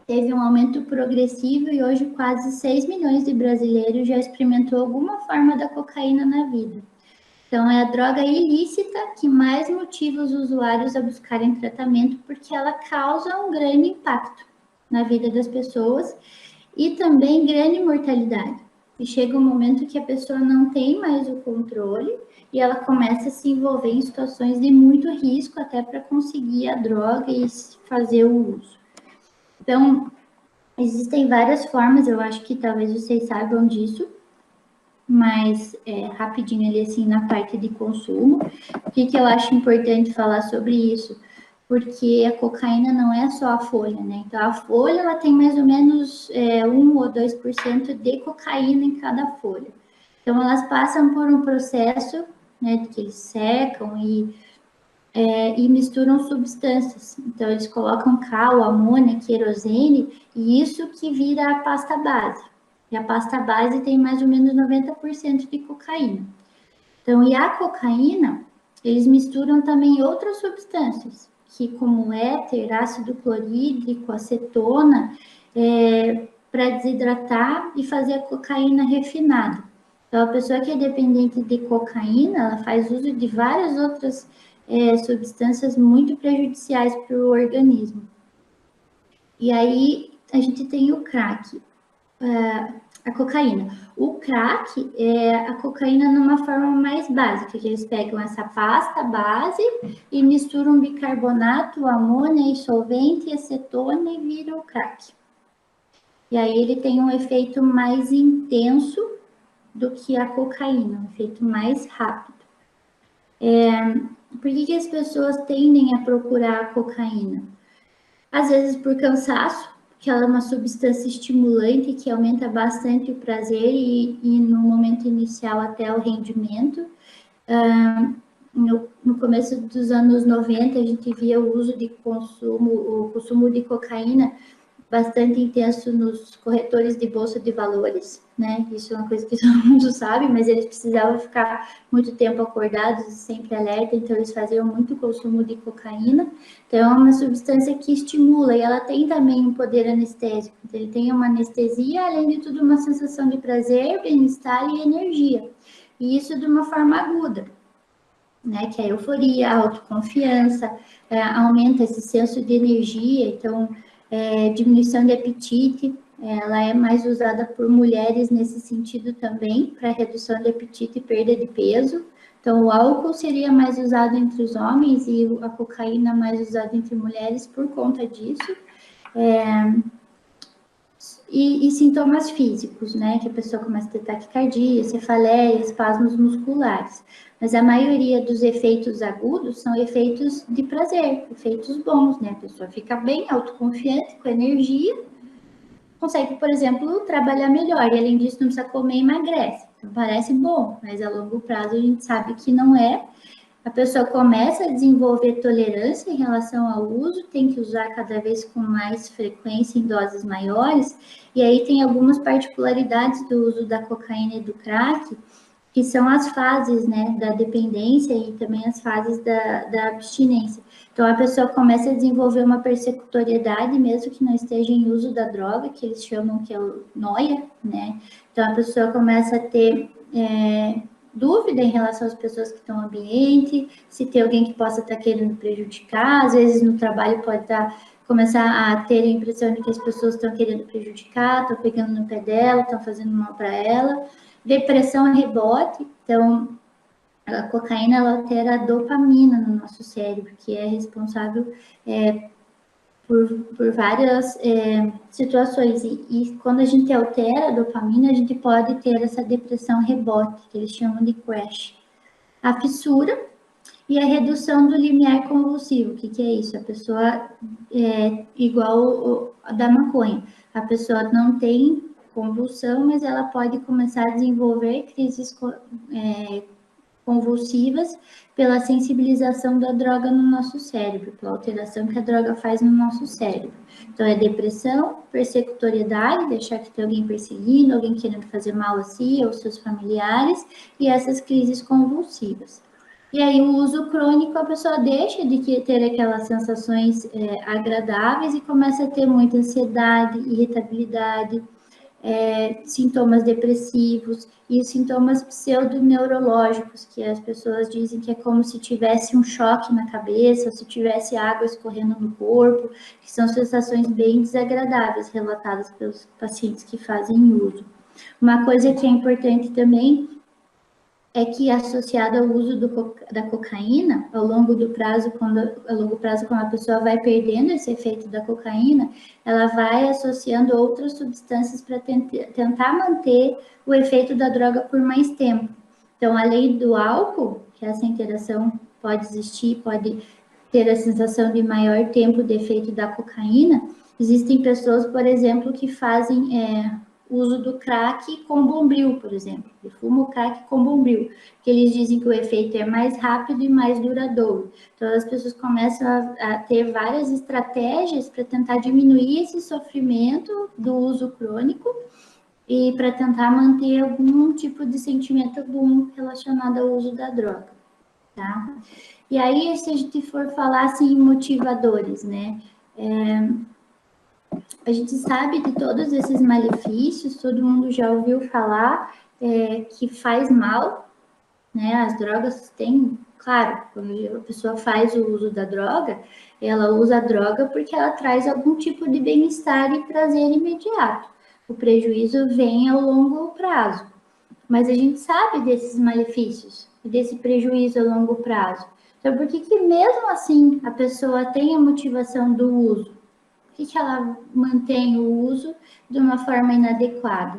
teve um aumento progressivo e hoje quase 6 milhões de brasileiros já experimentou alguma forma da cocaína na vida. Então, é a droga ilícita que mais motiva os usuários a buscarem tratamento, porque ela causa um grande impacto na vida das pessoas e também grande mortalidade. E chega um momento que a pessoa não tem mais o controle e ela começa a se envolver em situações de muito risco até para conseguir a droga e fazer o uso. Então, existem várias formas, eu acho que talvez vocês saibam disso, mas rapidinho ali assim na parte de consumo. O que eu acho importante falar sobre isso? Porque a cocaína não é só a folha, né? Então a folha ela tem mais ou menos 1 ou 2% de cocaína em cada folha. Então elas passam por um processo, né, que eles secam e misturam substâncias. Então eles colocam cal, amônia, querosene e isso que vira a pasta base. E a pasta base tem mais ou menos 90% de cocaína. Então, e a cocaína, eles misturam também outras substâncias, que como éter, ácido clorídrico, acetona, para desidratar e fazer a cocaína refinada. Então, a pessoa que é dependente de cocaína, ela faz uso de várias outras substâncias muito prejudiciais para o organismo. E aí, a gente tem o crack. A cocaína. O crack é a cocaína numa forma mais básica, que eles pegam essa pasta base e misturam bicarbonato, amônia e solvente, acetona e viram o crack. E aí ele tem um efeito mais intenso do que a cocaína, um efeito mais rápido. Por que as pessoas tendem a procurar a cocaína? Às vezes por cansaço, que ela é uma substância estimulante que aumenta bastante o prazer e no momento inicial até o rendimento. No começo dos anos 90, a gente via o consumo de cocaína bastante intenso nos corretores de bolsa de valores, né? Isso é uma coisa que todo mundo sabe, mas eles precisavam ficar muito tempo acordados e sempre alerta, então eles faziam muito consumo de cocaína. Então é uma substância que estimula e ela tem também um poder anestésico. Então, ele tem uma anestesia, além de tudo uma sensação de prazer, bem-estar e energia. E isso de uma forma aguda, né? Que é a euforia, a autoconfiança, aumenta esse senso de energia, então diminuição de apetite, ela é mais usada por mulheres nesse sentido também, para redução de apetite e perda de peso. Então, o álcool seria mais usado entre os homens e a cocaína mais usada entre mulheres por conta disso. E sintomas físicos, né? Que a pessoa começa a ter taquicardia, cefaleia, espasmos musculares. Mas a maioria dos efeitos agudos são efeitos de prazer, efeitos bons, né? A pessoa fica bem autoconfiante, com energia, consegue, por exemplo, trabalhar melhor. E além disso, não precisa comer e emagrece. Então parece bom, mas a longo prazo a gente sabe que não é. A pessoa começa a desenvolver tolerância em relação ao uso, tem que usar cada vez com mais frequência em doses maiores, e aí tem algumas particularidades do uso da cocaína e do crack, que são as fases, né, da dependência e também as fases da abstinência. Então, a pessoa começa a desenvolver uma persecutoriedade, mesmo que não esteja em uso da droga, que eles chamam que é o noia, né? Então, a pessoa começa a ter dúvida em relação às pessoas que estão no ambiente, se tem alguém que possa estar querendo prejudicar, às vezes no trabalho pode começar a ter a impressão de que as pessoas estão querendo prejudicar, estão pegando no pé dela, estão fazendo mal para ela. Depressão é rebote, então a cocaína ela altera a dopamina no nosso cérebro, que é responsável por várias situações. E quando a gente altera a dopamina, a gente pode ter essa depressão rebote, que eles chamam de crash. A fissura e a redução do limiar convulsivo. O que é isso? A pessoa igual a da maconha. A pessoa não tem convulsão, mas ela pode começar a desenvolver crises convulsivas pela sensibilização da droga no nosso cérebro, pela alteração que a droga faz no nosso cérebro. Então, é depressão, persecutoriedade, deixar que tem alguém perseguindo, alguém querendo fazer mal a si ou seus familiares, e essas crises convulsivas. E aí, o uso crônico, a pessoa deixa de ter aquelas sensações agradáveis e começa a ter muita ansiedade, irritabilidade, sintomas depressivos e sintomas pseudoneurológicos, que as pessoas dizem que é como se tivesse um choque na cabeça, ou se tivesse água escorrendo no corpo, que são sensações bem desagradáveis relatadas pelos pacientes que fazem uso. Uma coisa que é importante também é que associado ao uso da cocaína, ao longo prazo, quando a pessoa vai perdendo esse efeito da cocaína, ela vai associando outras substâncias para tentar manter o efeito da droga por mais tempo. Então, além do álcool, que essa interação pode existir, pode ter a sensação de maior tempo de efeito da cocaína, existem pessoas, por exemplo, que fazem uso do crack com bombril, por exemplo. Eu fumo crack com bombril, que eles dizem que o efeito é mais rápido e mais duradouro. Então, as pessoas começam a ter várias estratégias para tentar diminuir esse sofrimento do uso crônico e para tentar manter algum tipo de sentimento bom relacionado ao uso da droga, tá? E aí, se a gente for falar assim, em motivadores, né? A gente sabe de todos esses malefícios, todo mundo já ouviu falar que faz mal, né? As drogas têm, claro, quando a pessoa faz o uso da droga, ela usa a droga porque ela traz algum tipo de bem-estar e prazer imediato. O prejuízo vem ao longo prazo. Mas a gente sabe desses malefícios, desse prejuízo a longo prazo. Então, por que mesmo assim a pessoa tem a motivação do uso? Por que ela mantém o uso de uma forma inadequada?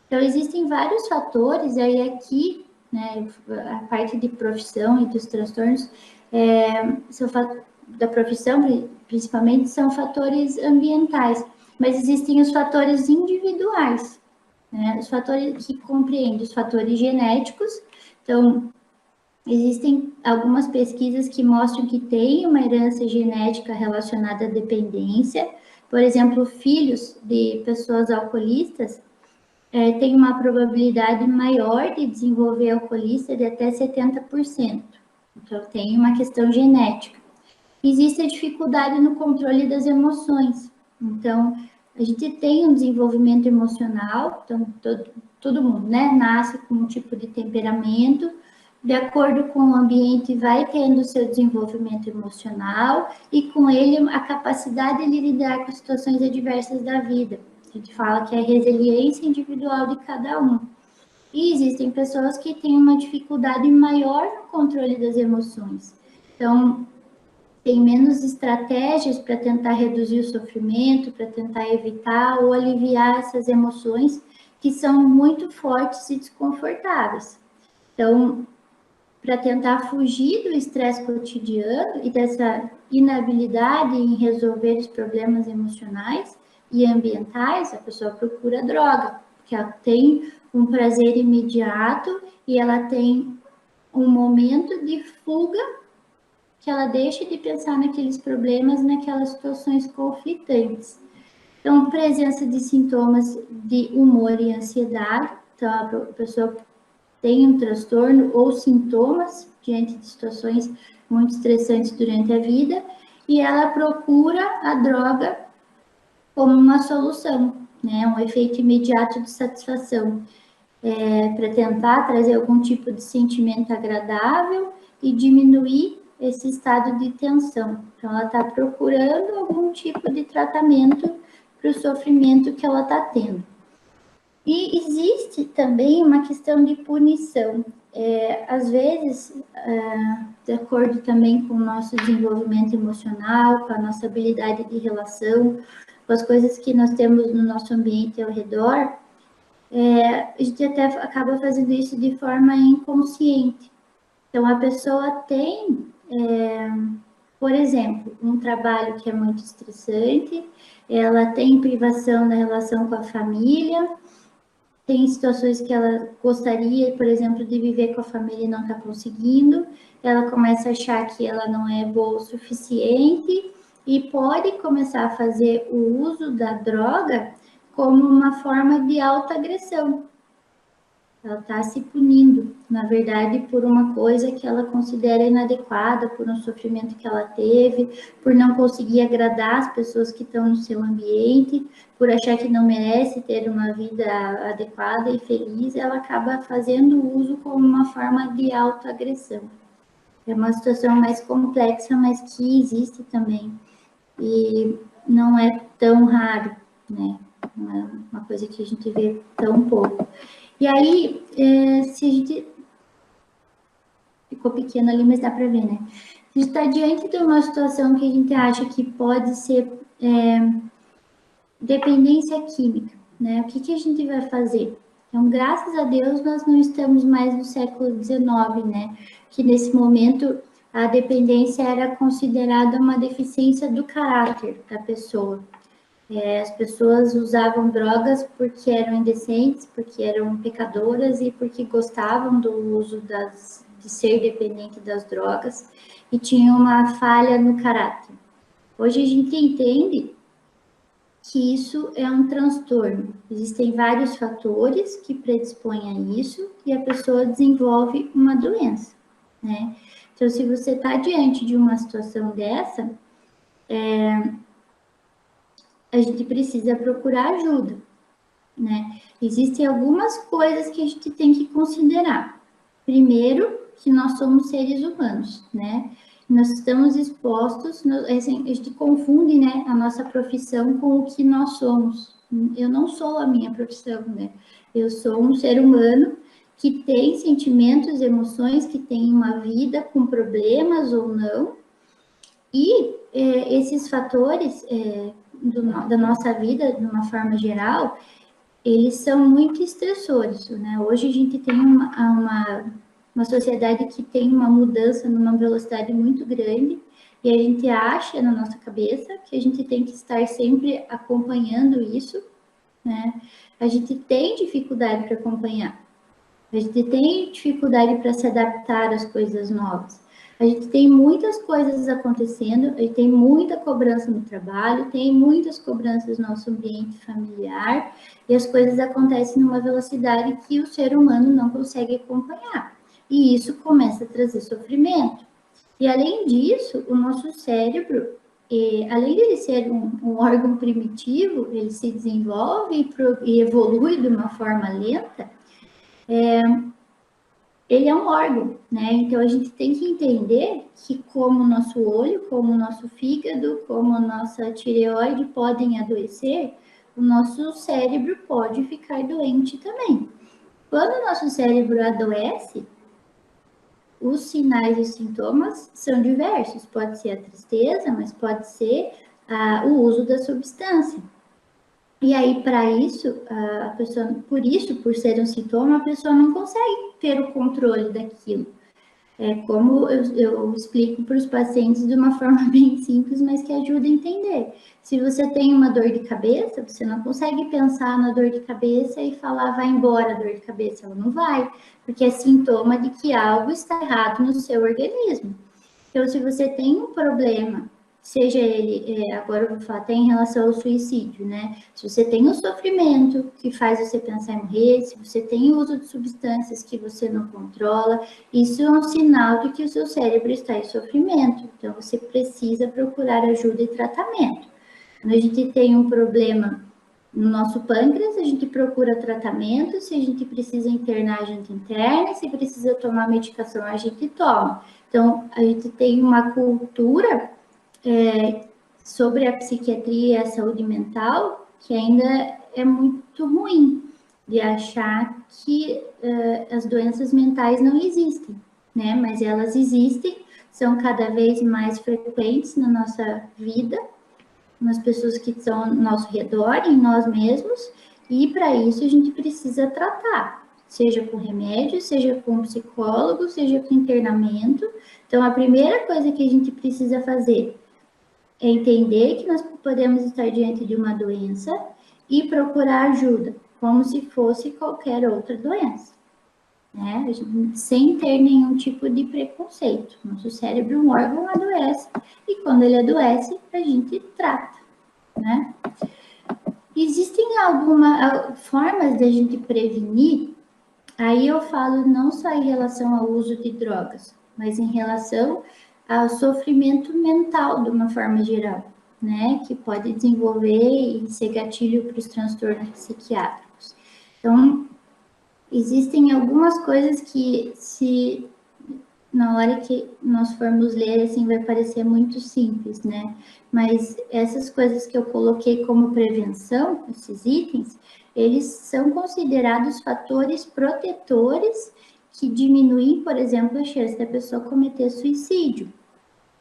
Então, existem vários fatores, e aí aqui, né, a parte de profissão e dos transtornos da profissão, principalmente, são fatores ambientais, mas existem os fatores individuais, né, os fatores que compreendem os fatores genéticos. Então, existem algumas pesquisas que mostram que tem uma herança genética relacionada à dependência. Por exemplo, filhos de pessoas alcoolistas têm uma probabilidade maior de desenvolver alcoolista de até 70%. Então, tem uma questão genética. Existe a dificuldade no controle das emoções. Então, a gente tem um desenvolvimento emocional, então todo mundo, né, nasce com um tipo de temperamento, de acordo com o ambiente vai tendo o seu desenvolvimento emocional e com ele a capacidade de lidar com as situações adversas da vida. A gente fala que é a resiliência individual de cada um. E existem pessoas que têm uma dificuldade maior no controle das emoções. Então, tem menos estratégias para tentar reduzir o sofrimento, para tentar evitar ou aliviar essas emoções que são muito fortes e desconfortáveis. Então, para tentar fugir do estresse cotidiano e dessa inabilidade em resolver os problemas emocionais e ambientais, a pessoa procura droga, porque ela tem um prazer imediato e ela tem um momento de fuga que ela deixa de pensar naqueles problemas, naquelas situações conflitantes. Então, presença de sintomas de humor e ansiedade, então a pessoa tem um transtorno ou sintomas diante de situações muito estressantes durante a vida, e ela procura a droga como uma solução, né, um efeito imediato de satisfação, para tentar trazer algum tipo de sentimento agradável e diminuir esse estado de tensão. Então, ela está procurando algum tipo de tratamento para o sofrimento que ela está tendo. E existe também uma questão de punição. Às vezes, de acordo também com o nosso desenvolvimento emocional, com a nossa habilidade de relação, com as coisas que nós temos no nosso ambiente ao redor, a gente até acaba fazendo isso de forma inconsciente. Então, a pessoa tem, por exemplo, um trabalho que é muito estressante, ela tem privação na relação com a família, tem situações que ela gostaria, por exemplo, de viver com a família e não está conseguindo, ela começa a achar que ela não é boa o suficiente e pode começar a fazer o uso da droga como uma forma de autoagressão. Ela está se punindo, na verdade, por uma coisa que ela considera inadequada, por um sofrimento que ela teve, por não conseguir agradar as pessoas que estão no seu ambiente, por achar que não merece ter uma vida adequada e feliz, ela acaba fazendo uso como uma forma de autoagressão. É uma situação mais complexa, mas que existe também. E não é tão raro, né? Uma coisa que a gente vê tão pouco. E aí, se a gente... Ficou pequeno ali, mas dá para ver, né? A gente está diante de uma situação que a gente acha que pode ser dependência química, né? O que a gente vai fazer? Então, graças a Deus, nós não estamos mais no século XIX, né? Que nesse momento a dependência era considerada uma deficiência do caráter da pessoa. As pessoas usavam drogas porque eram indecentes, porque eram pecadoras e porque gostavam do uso de ser dependente das drogas e tinham uma falha no caráter. Hoje a gente entende que isso é um transtorno. Existem vários fatores que predispõem a isso e a pessoa desenvolve uma doença, né? Então, se você está diante de uma situação dessa, a gente precisa procurar ajuda, né? Existem algumas coisas que a gente tem que considerar. Primeiro, que nós somos seres humanos, né? Nós estamos expostos, a gente confunde, né, a nossa profissão com o que nós somos. Eu não sou a minha profissão, né? Eu sou um ser humano que tem sentimentos, emoções, que tem uma vida com problemas ou não. E esses fatores da nossa vida, de uma forma geral, eles são muito estressores, né? Hoje a gente tem uma sociedade que tem uma mudança numa velocidade muito grande e a gente acha na nossa cabeça que a gente tem que estar sempre acompanhando isso, né? A gente tem dificuldade para acompanhar, a gente tem dificuldade para se adaptar às coisas novas. A gente tem muitas coisas acontecendo, a gente tem muita cobrança no trabalho, tem muitas cobranças no nosso ambiente familiar, e as coisas acontecem numa velocidade que o ser humano não consegue acompanhar. E isso começa a trazer sofrimento. E além disso, o nosso cérebro, além de ele ser um órgão primitivo, ele se desenvolve e evolui de uma forma lenta, ele é um órgão, né? Então a gente tem que entender que como o nosso olho, como o nosso fígado, como a nossa tireoide podem adoecer, o nosso cérebro pode ficar doente também. Quando o nosso cérebro adoece, os sinais e sintomas são diversos. Pode ser a tristeza, mas pode ser o uso da substância. E aí, para isso, a pessoa, por ser um sintoma, a pessoa não consegue ter o controle daquilo. É como eu explico para os pacientes de uma forma bem simples, mas que ajuda a entender. Se você tem uma dor de cabeça, você não consegue pensar na dor de cabeça e falar, vai embora a dor de cabeça. Ela não vai, porque é sintoma de que algo está errado no seu organismo. Então, se você tem um problema, seja ele, agora eu vou falar até em relação ao suicídio, né? Se você tem um sofrimento que faz você pensar em morrer, se você tem o uso de substâncias que você não controla, isso é um sinal de que o seu cérebro está em sofrimento. Então, você precisa procurar ajuda e tratamento. Quando a gente tem um problema no nosso pâncreas, a gente procura tratamento, se a gente precisa internar, a gente interna, se precisa tomar medicação, a gente toma. Então, a gente tem uma cultura sobre a psiquiatria e a saúde mental que ainda é muito ruim, de achar que as doenças mentais não existem, né? Mas elas existem, são cada vez mais frequentes na nossa vida, nas pessoas que estão ao nosso redor, em nós mesmos, e para isso a gente precisa tratar, seja com remédio, seja com psicólogo, seja com internamento. Então, a primeira coisa que a gente precisa fazer é entender que nós podemos estar diante de uma doença e procurar ajuda, como se fosse qualquer outra doença, né? Sem ter nenhum tipo de preconceito. Nosso cérebro, um órgão, adoece, e quando ele adoece, a gente trata, né? Existem algumas formas de a gente prevenir, aí eu falo não só em relação ao uso de drogas, mas em relação ao sofrimento mental de uma forma geral, né? Que pode desenvolver e ser gatilho para os transtornos psiquiátricos. Então, existem algumas coisas que, se na hora que nós formos ler, assim, vai parecer muito simples, né? Mas essas coisas que eu coloquei como prevenção, esses itens, eles são considerados fatores protetores que diminuem, por exemplo, a chance da pessoa cometer suicídio.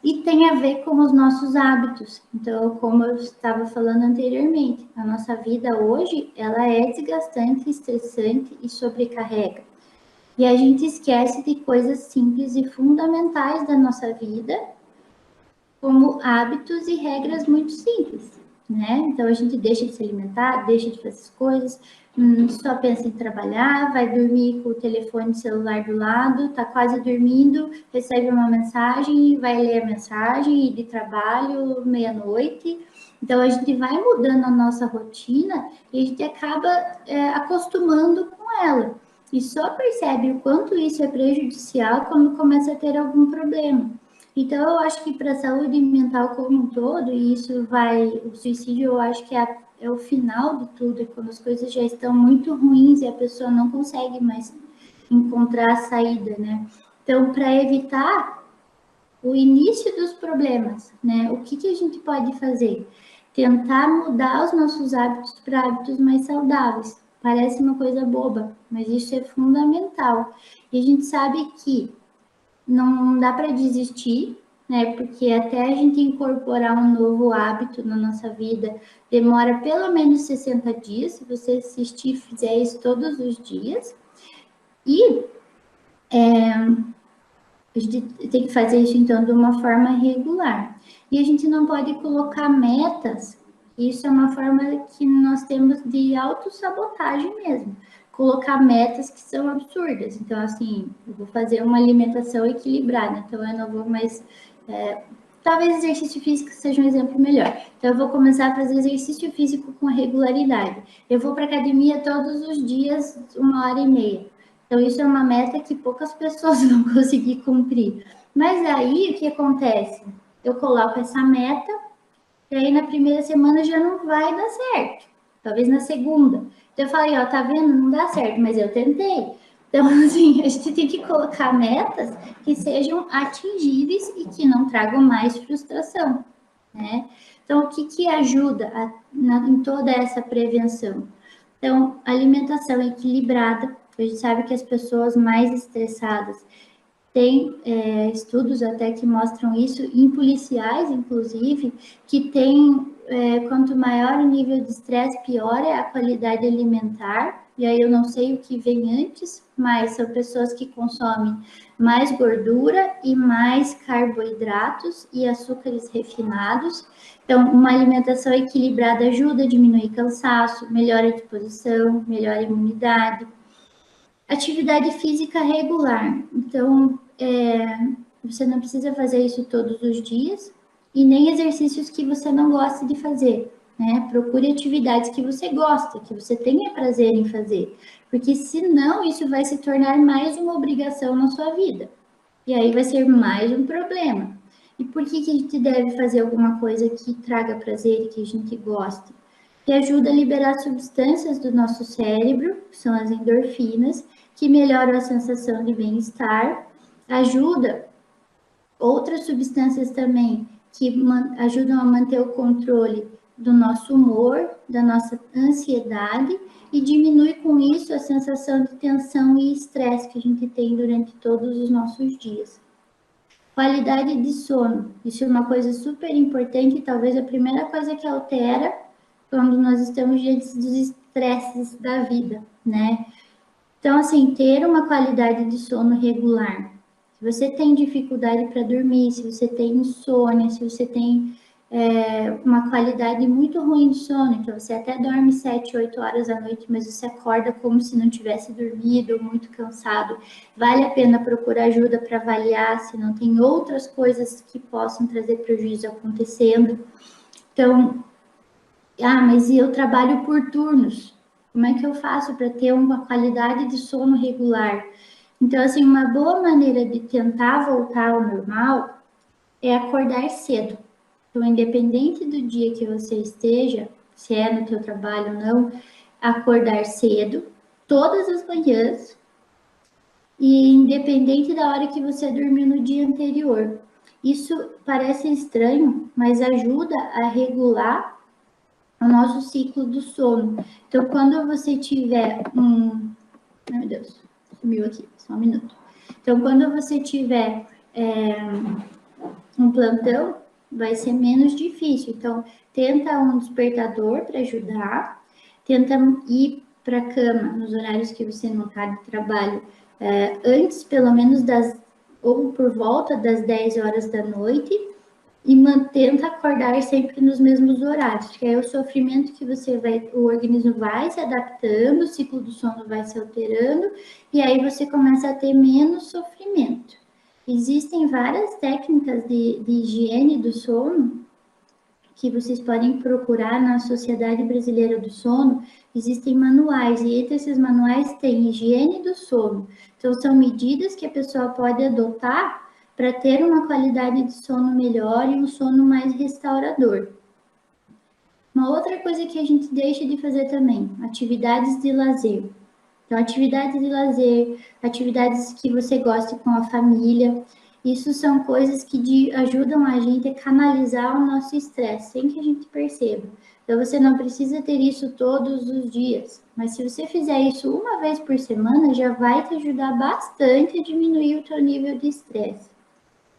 E tem a ver com os nossos hábitos. Então, como eu estava falando anteriormente, a nossa vida hoje, ela é desgastante, estressante e sobrecarrega. E a gente esquece de coisas simples e fundamentais da nossa vida, como hábitos e regras muito simples, né? Então a gente deixa de se alimentar, deixa de fazer as coisas, só pensa em trabalhar, vai dormir com o telefone celular do lado, tá quase dormindo, recebe uma mensagem, vai ler a mensagem de trabalho meia-noite. Então a gente vai mudando a nossa rotina e a gente acaba acostumando com ela. E só percebe o quanto isso é prejudicial quando começa a ter algum problema. Então, eu acho que para a saúde mental como um todo, e isso vai, o suicídio eu acho que é o final de tudo, é quando as coisas já estão muito ruins e a pessoa não consegue mais encontrar a saída, né? Então, para evitar o início dos problemas, né? O que a gente pode fazer? Tentar mudar os nossos hábitos para hábitos mais saudáveis. Parece uma coisa boba, mas isso é fundamental. E a gente sabe que não dá para desistir, né? Porque até a gente incorporar um novo hábito na nossa vida, demora pelo menos 60 dias, se você assistir e fizer isso todos os dias. E a gente tem que fazer isso, então, de uma forma regular. E a gente não pode colocar metas, isso é uma forma que nós temos de autossabotagem mesmo. colocar metas que são absurdas. Então, assim, eu vou fazer uma alimentação equilibrada, então eu não vou mais... talvez exercício físico seja um exemplo melhor. Então, eu vou começar a fazer exercício físico com regularidade. Eu vou para academia todos os dias, 1h30. Então, isso é uma meta que poucas pessoas vão conseguir cumprir. Mas aí, o que acontece? Eu coloco essa meta, e aí na primeira semana já não vai dar certo. Talvez na segunda. Então, eu falei, ó, tá vendo? Não dá certo, mas eu tentei. Então, assim, a gente tem que colocar metas que sejam atingíveis e que não tragam mais frustração, né? Então, o que ajuda em toda essa prevenção? Então, alimentação equilibrada. A gente sabe que as pessoas mais estressadas tem estudos até que mostram isso, em policiais, inclusive, que tem, quanto maior o nível de estresse, pior é a qualidade alimentar. E aí eu não sei o que vem antes, mas são pessoas que consomem mais gordura e mais carboidratos e açúcares refinados. Então, uma alimentação equilibrada ajuda a diminuir cansaço, melhora a disposição, melhora a imunidade. Atividade física regular. Então, você não precisa fazer isso todos os dias e nem exercícios que você não gosta de fazer, né? Procure atividades que você gosta, que você tenha prazer em fazer, porque senão isso vai se tornar mais uma obrigação na sua vida. E aí vai ser mais um problema. E por que a gente deve fazer alguma coisa que traga prazer e que a gente goste? Que ajuda a liberar substâncias do nosso cérebro, que são as endorfinas, que melhoram a sensação de bem-estar, ajuda outras substâncias também que ajudam a manter o controle do nosso humor, da nossa ansiedade e diminui com isso a sensação de tensão e estresse que a gente tem durante todos os nossos dias. Qualidade de sono, isso é uma coisa super importante, talvez a primeira coisa que altera quando nós estamos diante dos estresses da vida, né? Então, assim, ter uma qualidade de sono regular. Se você tem dificuldade para dormir, se você tem insônia, se você tem uma qualidade muito ruim de sono, então você até dorme 7, 8 horas à noite, mas você acorda como se não tivesse dormido, muito cansado. Vale a pena procurar ajuda para avaliar se não tem outras coisas que possam trazer prejuízo acontecendo. Então, mas eu trabalho por turnos. Como é que eu faço para ter uma qualidade de sono regular? Então, assim, uma boa maneira de tentar voltar ao normal é acordar cedo. Então, independente do dia que você esteja, se é no teu trabalho ou não, acordar cedo, todas as manhãs, e independente da hora que você dormiu no dia anterior. Isso parece estranho, mas ajuda a regular o nosso ciclo do sono. Então, quando você tiver Ai, meu Deus, sumiu aqui, só um minuto. Então, quando você tiver um plantão, vai ser menos difícil. Então, tenta um despertador para ajudar, tenta ir para a cama nos horários que você não está de trabalho, antes, pelo menos, ou por volta das 10 horas da noite, e tenta acordar sempre nos mesmos horários, que é o sofrimento que o organismo vai se adaptando, o ciclo do sono vai se alterando, e aí você começa a ter menos sofrimento. Existem várias técnicas de higiene do sono que vocês podem procurar na Sociedade Brasileira do Sono. Existem manuais, e entre esses manuais tem higiene do sono. Então, são medidas que a pessoa pode adotar para ter uma qualidade de sono melhor e um sono mais restaurador. Uma outra coisa que a gente deixa de fazer também, atividades de lazer. Então, atividades de lazer, atividades que você goste com a família, isso são coisas que ajudam a gente a canalizar o nosso estresse, sem que a gente perceba. Então, você não precisa ter isso todos os dias, mas se você fizer isso uma vez por semana, já vai te ajudar bastante a diminuir o teu nível de estresse.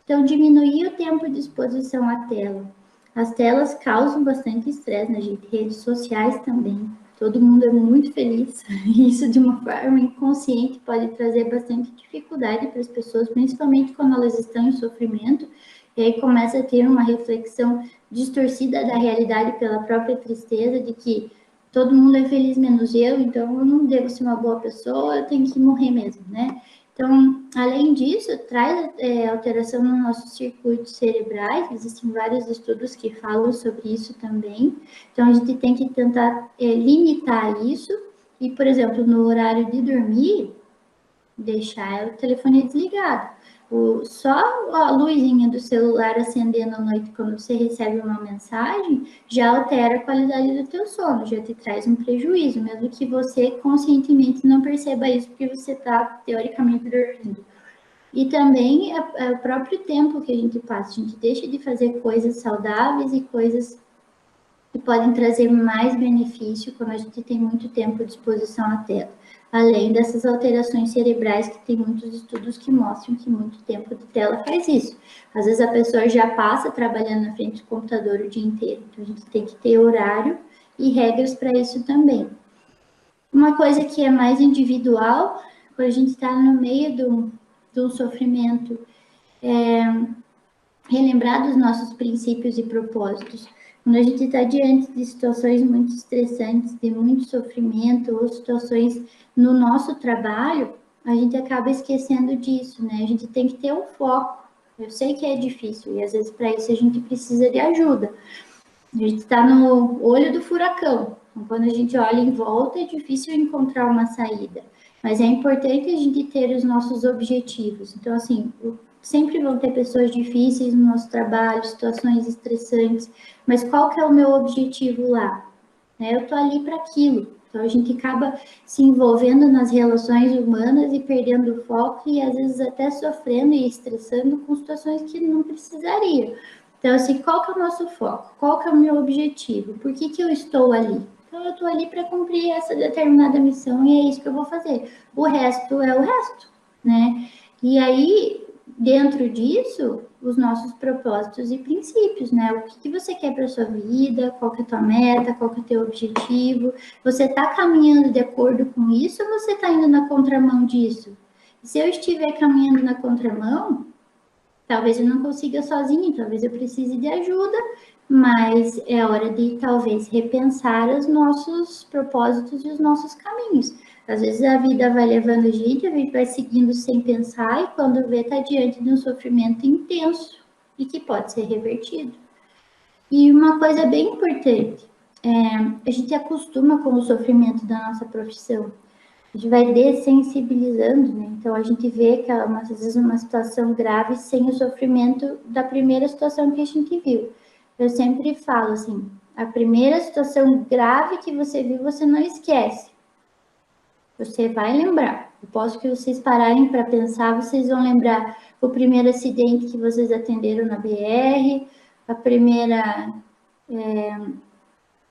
Então, diminuir o tempo de exposição à tela. As telas causam bastante estresse na gente, redes sociais também. Todo mundo é muito feliz, e isso de uma forma inconsciente pode trazer bastante dificuldade para as pessoas, principalmente quando elas estão em sofrimento, e aí começa a ter uma reflexão distorcida da realidade pela própria tristeza, de que todo mundo é feliz menos eu, então eu não devo ser uma boa pessoa, eu tenho que morrer mesmo, né? Então, além disso, traz alteração nos nossos circuitos cerebrais, existem vários estudos que falam sobre isso também, então a gente tem que tentar limitar isso, e, por exemplo, no horário de dormir, deixar o telefone desligado. Só a luzinha do celular acendendo à noite quando você recebe uma mensagem já altera a qualidade do teu sono, já te traz um prejuízo, mesmo que você conscientemente não perceba isso porque você está teoricamente dormindo. E também é o próprio tempo que a gente passa, a gente deixa de fazer coisas saudáveis e coisas que podem trazer mais benefício quando a gente tem muito tempo à disposição à tela. Além dessas alterações cerebrais, que tem muitos estudos que mostram que muito tempo de tela faz isso. Às vezes a pessoa já passa trabalhando na frente do computador o dia inteiro, então a gente tem que ter horário e regras para isso também. Uma coisa que é mais individual, quando a gente está no meio de um sofrimento, relembrar dos nossos princípios e propósitos. Quando a gente está diante de situações muito estressantes, de muito sofrimento, ou situações no nosso trabalho, a gente acaba esquecendo disso, né? A gente tem que ter um foco. Eu sei que é difícil, e às vezes para isso a gente precisa de ajuda. A gente está no olho do furacão. Então, quando a gente olha em volta, é difícil encontrar uma saída. Mas é importante a gente ter os nossos objetivos. Então, assim, sempre vão ter pessoas difíceis no nosso trabalho, situações estressantes, mas qual que é o meu objetivo lá? Eu estou ali para aquilo. Então, a gente acaba se envolvendo nas relações humanas e perdendo o foco e, às vezes, até sofrendo e estressando com situações que não precisaria. Então, assim, qual que é o nosso foco? Qual que é o meu objetivo? Por que eu estou ali? Então, eu estou ali para cumprir essa determinada missão e é isso que eu vou fazer. O resto é o resto, né? E aí, dentro disso, os nossos propósitos e princípios, né? O que você quer para sua vida, qual que é a tua meta, qual que é o teu objetivo. Você está caminhando de acordo com isso ou você está indo na contramão disso? Se eu estiver caminhando na contramão, talvez eu não consiga sozinho, talvez eu precise de ajuda, mas é hora de talvez repensar os nossos propósitos e os nossos caminhos. Às vezes a vida vai levando a gente vai seguindo sem pensar e quando vê está diante de um sofrimento intenso e que pode ser revertido. E uma coisa bem importante, a gente acostuma com o sofrimento da nossa profissão. A gente vai dessensibilizando, né? Então a gente vê que às vezes uma situação grave sem o sofrimento da primeira situação que a gente viu. Eu sempre falo assim, a primeira situação grave que você viu, você não esquece. Você vai lembrar. Eu posso que vocês pararem para pensar, vocês vão lembrar o primeiro acidente que vocês atenderam na BR, a primeira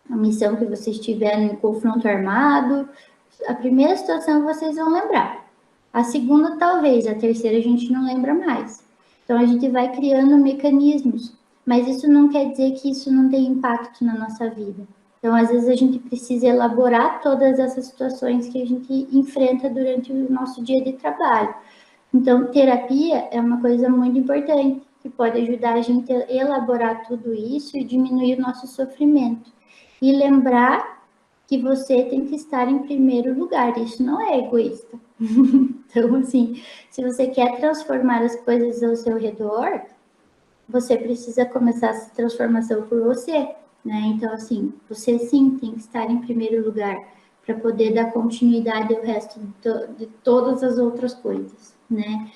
a missão que vocês tiveram em confronto armado. A primeira situação vocês vão lembrar. A segunda, talvez. A terceira, a gente não lembra mais. Então, a gente vai criando mecanismos. Mas isso não quer dizer que isso não tem impacto na nossa vida. Então, às vezes, a gente precisa elaborar todas essas situações que a gente enfrenta durante o nosso dia de trabalho. Então, terapia é uma coisa muito importante, que pode ajudar a gente a elaborar tudo isso e diminuir o nosso sofrimento. E lembrar que você tem que estar em primeiro lugar, isso não é egoísta. Então, assim, se você quer transformar as coisas ao seu redor, você precisa começar essa transformação por você, né? Então, assim, você sim tem que estar em primeiro lugar para poder dar continuidade ao resto de todas as outras coisas, né?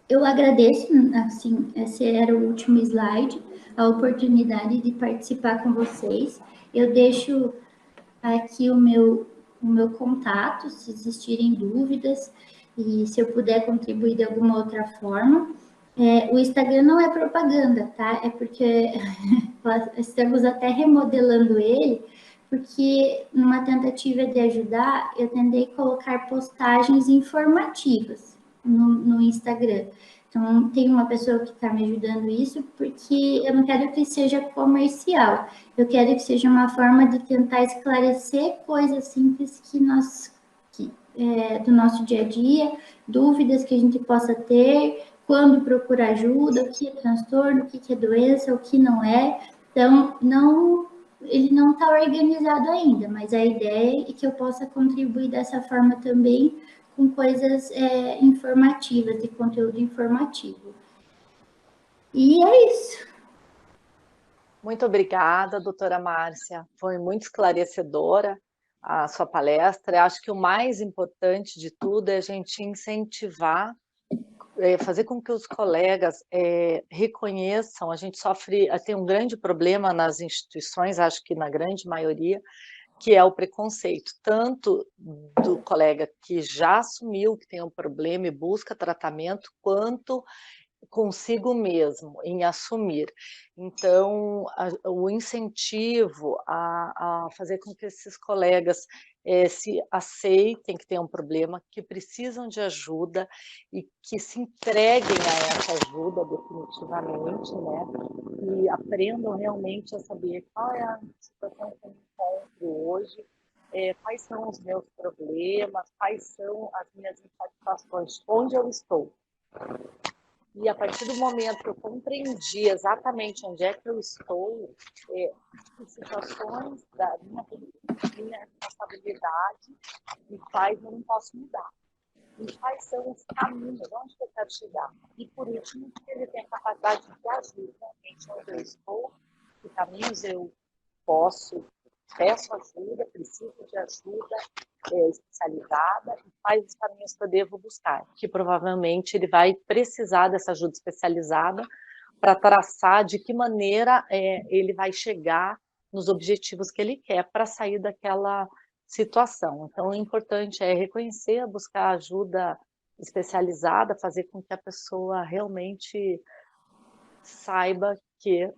Eu agradeço, assim, esse era o último slide, a oportunidade de participar com vocês. Eu deixo aqui o meu contato, se existirem dúvidas, e se eu puder contribuir de alguma outra forma. O Instagram não é propaganda, tá? É porque estamos até remodelando ele, porque numa tentativa de ajudar, eu tentei colocar postagens informativas no Instagram. Então, tem uma pessoa que está me ajudando isso, porque eu não quero que seja comercial. Eu quero que seja uma forma de tentar esclarecer coisas simples do nosso dia a dia, dúvidas que a gente possa ter, quando procurar ajuda, o que é transtorno, o que é doença, o que não é. Então, ele não está organizado ainda, mas a ideia é que eu possa contribuir dessa forma também com coisas informativas, de conteúdo informativo. E é isso. Muito obrigada, doutora Márcia. Foi muito esclarecedora a sua palestra. Eu acho que o mais importante de tudo é a gente incentivar, fazer com que os colegas reconheçam. A gente tem um grande problema nas instituições, acho que na grande maioria, que é o preconceito, tanto do colega que já assumiu que tem um problema e busca tratamento, quanto consigo mesmo, em assumir. Então, o incentivo a fazer com que esses colegas se aceitem que tem um problema, que precisam de ajuda e que se entreguem a essa ajuda definitivamente, né? E aprendam realmente a saber qual é a situação que eu encontro hoje, quais são os meus problemas, quais são as minhas insatisfações, onde eu estou. E a partir do momento que eu compreendi exatamente onde é que eu estou, que situações da minha responsabilidade e quais eu não posso mudar. E quais são os caminhos, onde eu quero chegar. E, por último, que ele tem a capacidade de agir realmente onde eu estou, que caminhos eu peço ajuda, preciso de ajuda especializada e quais os caminhos que eu devo buscar, que provavelmente ele vai precisar dessa ajuda especializada para traçar de que maneira ele vai chegar nos objetivos que ele quer para sair daquela situação. Então, o importante é reconhecer, buscar ajuda especializada, fazer com que a pessoa realmente saiba que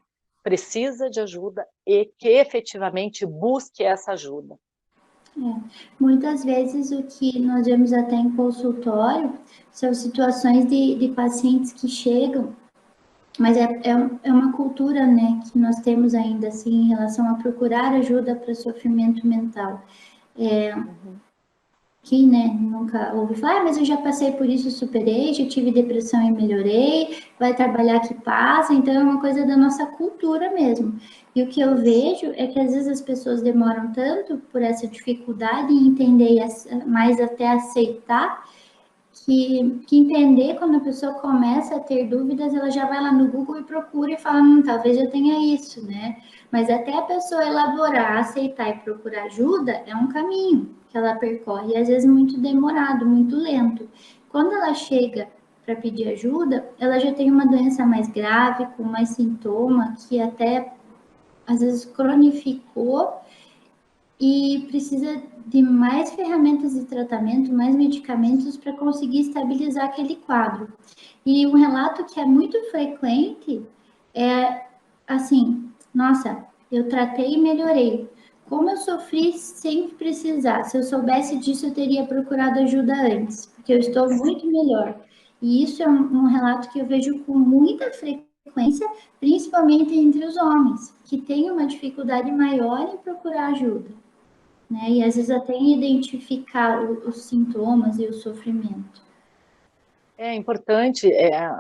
precisa de ajuda e que efetivamente busque essa ajuda. Muitas vezes o que nós vemos até em consultório são situações de pacientes que chegam, mas é uma cultura, né, que nós temos ainda, assim, em relação a procurar ajuda para sofrimento mental. Que, né, nunca ouvi falar, mas eu já passei por isso, superei, já tive depressão e melhorei, vai trabalhar que passa, então é uma coisa da nossa cultura mesmo. E o que eu vejo é que às vezes as pessoas demoram tanto por essa dificuldade em entender, mais até aceitar, que entender quando a pessoa começa a ter dúvidas, ela já vai lá no Google e procura e fala, talvez eu tenha isso, né? Mas até a pessoa elaborar, aceitar e procurar ajuda é um caminho que ela percorre, e às vezes muito demorado, muito lento. Quando ela chega para pedir ajuda, ela já tem uma doença mais grave, com mais sintoma, que até às vezes cronificou e precisa de mais ferramentas de tratamento, mais medicamentos para conseguir estabilizar aquele quadro. E um relato que é muito frequente é assim: nossa, eu tratei e melhorei. Como eu sofri sem precisar. Se eu soubesse disso, eu teria procurado ajuda antes, porque eu estou muito melhor. E isso é um relato que eu vejo com muita frequência, principalmente entre os homens, que têm uma dificuldade maior em procurar ajuda, né? E às vezes até em identificar os sintomas e o sofrimento. É importante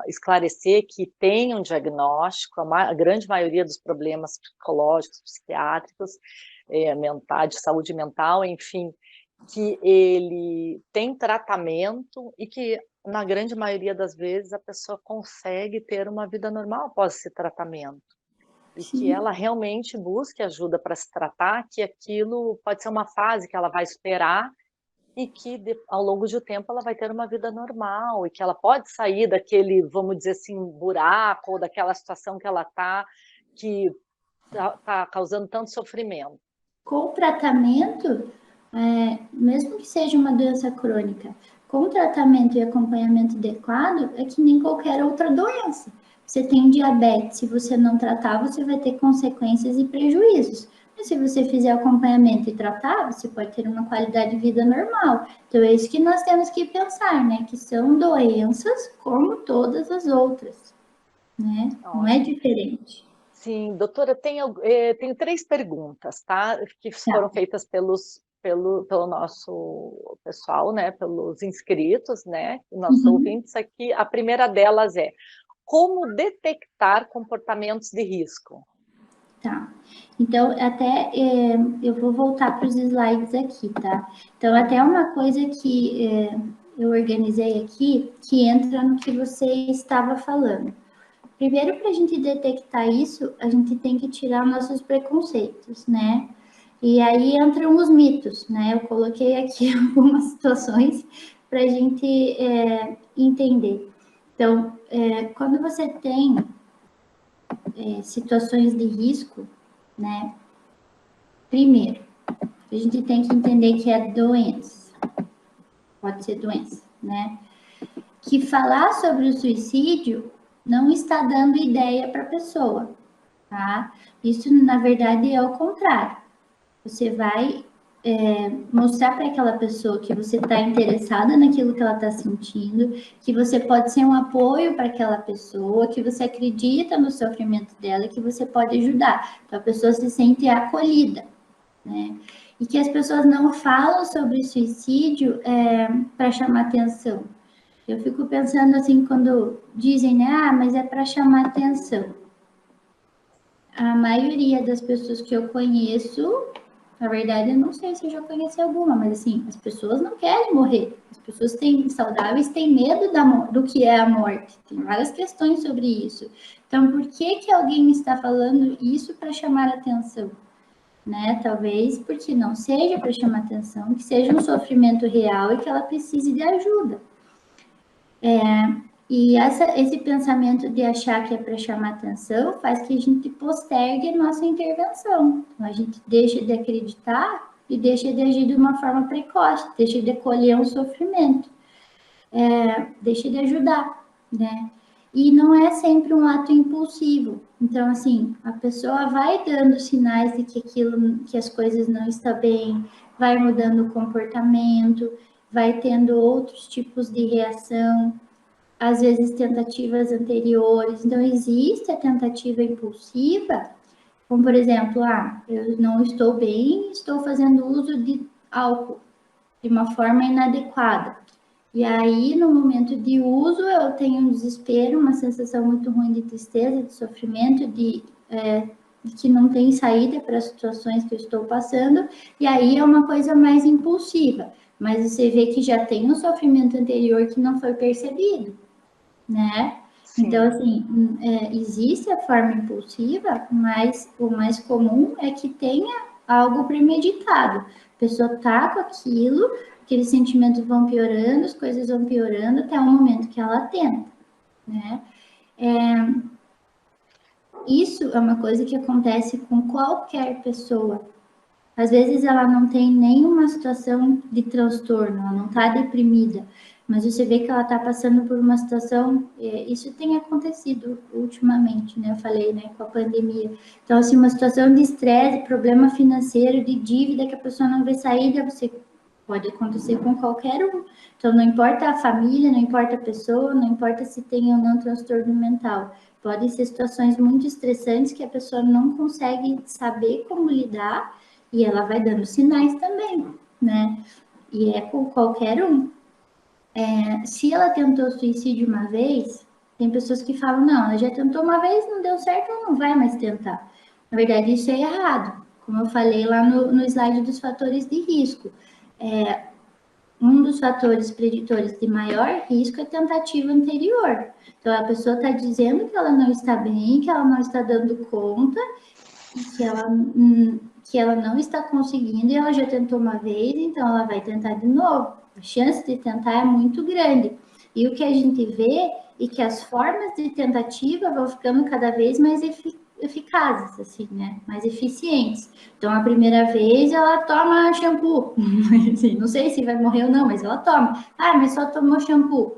esclarecer que tem um diagnóstico, a grande maioria dos problemas psicológicos, psiquiátricos, de saúde mental, enfim, que ele tem tratamento e que, na grande maioria das vezes, a pessoa consegue ter uma vida normal após esse tratamento. E Sim. que ela realmente busque ajuda para se tratar, que aquilo pode ser uma fase que ela vai superar e que ao longo do tempo ela vai ter uma vida normal e que ela pode sair daquele, vamos dizer assim, buraco ou daquela situação que ela está, que está causando tanto sofrimento. Com tratamento, mesmo que seja uma doença crônica, com tratamento e acompanhamento adequado, é que nem qualquer outra doença. Você tem diabetes, se você não tratar, você vai ter consequências e prejuízos. Mas se você fizer acompanhamento e tratar, você pode ter uma qualidade de vida normal. Então é isso que nós temos que pensar, né? Que são doenças como todas as outras, né? Não é diferente. Sim, doutora, tenho 3 perguntas, tá? Que foram feitas pelo nosso pessoal, né? Pelos inscritos, né? Nossos ouvintes aqui. A primeira delas é: como detectar comportamentos de risco? Tá. Então, até eu vou voltar para os slides aqui, tá? Então, até uma coisa que eu organizei aqui, que entra no que você estava falando. Primeiro, para a gente detectar isso, a gente tem que tirar nossos preconceitos, né? E aí entram os mitos, né? Eu coloquei aqui algumas situações para a gente entender. Então, quando você tem situações de risco, né? Primeiro, a gente tem que entender que é doença, pode ser doença, né? Que falar sobre o suicídio não está dando ideia para a pessoa, tá? Isso, na verdade, é o contrário. Você vai mostrar para aquela pessoa que você está interessada naquilo que ela está sentindo, que você pode ser um apoio para aquela pessoa, que você acredita no sofrimento dela, que você pode ajudar. Então, a pessoa se sente acolhida, né? E que as pessoas não falam sobre suicídio para chamar atenção. Eu fico pensando assim, quando dizem, né, mas é para chamar atenção. A maioria das pessoas que eu conheço, na verdade, eu não sei se eu já conheci alguma, mas assim, as pessoas não querem morrer. As pessoas saudáveis têm medo do que é a morte. Tem várias questões sobre isso. Então, por que alguém está falando isso para chamar atenção? Né? Talvez porque não seja para chamar atenção, que seja um sofrimento real e que ela precise de ajuda. E esse pensamento de achar que é para chamar atenção faz que a gente postergue a nossa intervenção. Então, a gente deixa de acreditar e deixa de agir de uma forma precoce, deixa de acolher um sofrimento, deixa de ajudar, né? E não é sempre um ato impulsivo. Então, assim, a pessoa vai dando sinais de que as coisas não estão bem, vai mudando o comportamento, vai tendo outros tipos de reação, às vezes tentativas anteriores. Então, existe a tentativa impulsiva, como por exemplo, eu não estou bem, estou fazendo uso de álcool de uma forma inadequada. E aí, no momento de uso, eu tenho um desespero, uma sensação muito ruim de tristeza, de sofrimento, de que não tem saída para as situações que eu estou passando, e aí é uma coisa mais impulsiva. Mas você vê que já tem um sofrimento anterior que não foi percebido, né? Sim. Então, assim, existe a forma impulsiva, mas o mais comum é que tenha algo premeditado. A pessoa tá com aquilo, aqueles sentimentos vão piorando, as coisas vão piorando até o momento que ela tenta, né? Isso é uma coisa que acontece com qualquer pessoa. Às vezes ela não tem nenhuma situação de transtorno, ela não está deprimida, mas você vê que ela está passando por uma situação, isso tem acontecido ultimamente, né? Eu falei, né, com a pandemia. Então, assim, uma situação de estresse, problema financeiro, de dívida que a pessoa não vê saída, você pode acontecer com qualquer um. Então, não importa a família, não importa a pessoa, não importa se tem ou não transtorno mental. Podem ser situações muito estressantes que a pessoa não consegue saber como lidar e ela vai dando sinais também, né? E é com qualquer um. Se ela tentou suicídio uma vez, tem pessoas que falam, não, ela já tentou uma vez, não deu certo, ela não vai mais tentar. Na verdade, isso é errado. Como eu falei lá no slide dos fatores de risco. Um dos fatores preditores de maior risco é a tentativa anterior. Então, a pessoa está dizendo que ela não está bem, que ela não está dando conta, e que ela não está conseguindo, e ela já tentou uma vez, então ela vai tentar de novo. A chance de tentar é muito grande. E o que a gente vê é que as formas de tentativa vão ficando cada vez mais eficazes, assim, né? Mais eficientes. Então, a primeira vez ela toma shampoo. Assim, não sei se vai morrer ou não, mas ela toma. Mas só tomou shampoo.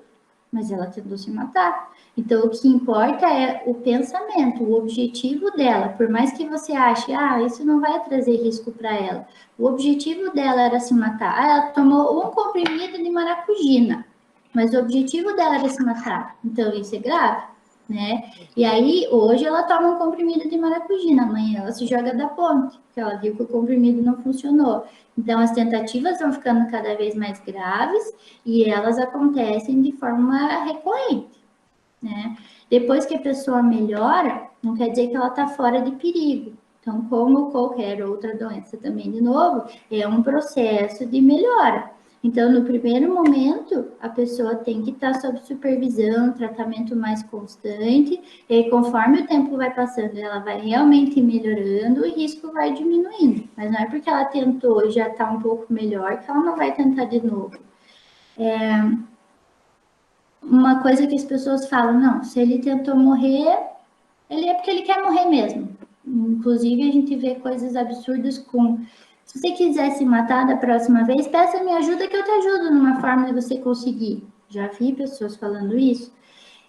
Mas ela tentou se matar. Então, o que importa é o pensamento, o objetivo dela. Por mais que você ache, isso não vai trazer risco para ela. O objetivo dela era se matar. Ela tomou um comprimido de maracujina, mas o objetivo dela era se matar. Então, isso é grave, né? E aí, hoje ela toma um comprimido de maracujina, amanhã ela se joga da ponte, porque ela viu que o comprimido não funcionou. Então, as tentativas vão ficando cada vez mais graves e elas acontecem de forma recorrente, né? Depois que a pessoa melhora, não quer dizer que ela está fora de perigo. Então, como qualquer outra doença também, de novo, é um processo de melhora. Então, no primeiro momento, a pessoa tem que estar sob supervisão, tratamento mais constante, e conforme o tempo vai passando, ela vai realmente melhorando, o risco vai diminuindo. Mas não é porque ela tentou e já está um pouco melhor que ela não vai tentar de novo. Uma coisa que as pessoas falam, não, se ele tentou morrer, ele é porque ele quer morrer mesmo. Inclusive, a gente vê coisas absurdas com... Se você quiser se matar da próxima vez, peça-me ajuda que eu te ajudo numa forma de você conseguir. Já vi pessoas falando isso.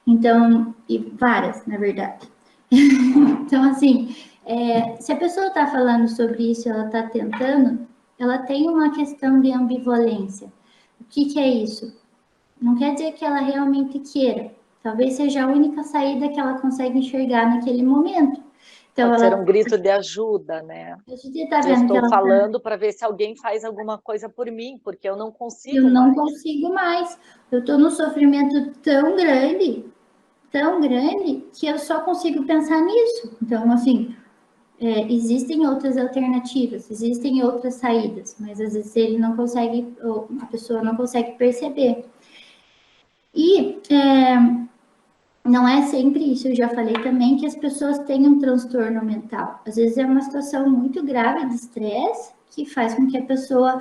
Então, e várias, na verdade. Então, assim, se a pessoa está falando sobre isso, ela está tentando, ela tem uma questão de ambivalência. O que é isso? Não quer dizer que ela realmente queira. Talvez seja a única saída que ela consegue enxergar naquele momento. Então, Pode ser ela... um grito de ajuda, né? A gente está Eu vendo que estou ela... falando para ver se alguém faz alguma coisa por mim, porque eu não Eu consigo não mais. consigo mais. Eu estou num sofrimento tão grande, que eu só consigo pensar nisso. Então, assim, existem outras alternativas, existem outras saídas, mas às vezes ele não consegue, ou a pessoa não consegue perceber. E não é sempre isso, eu já falei também que as pessoas têm um transtorno mental. Às vezes é uma situação muito grave de estresse que faz com que a pessoa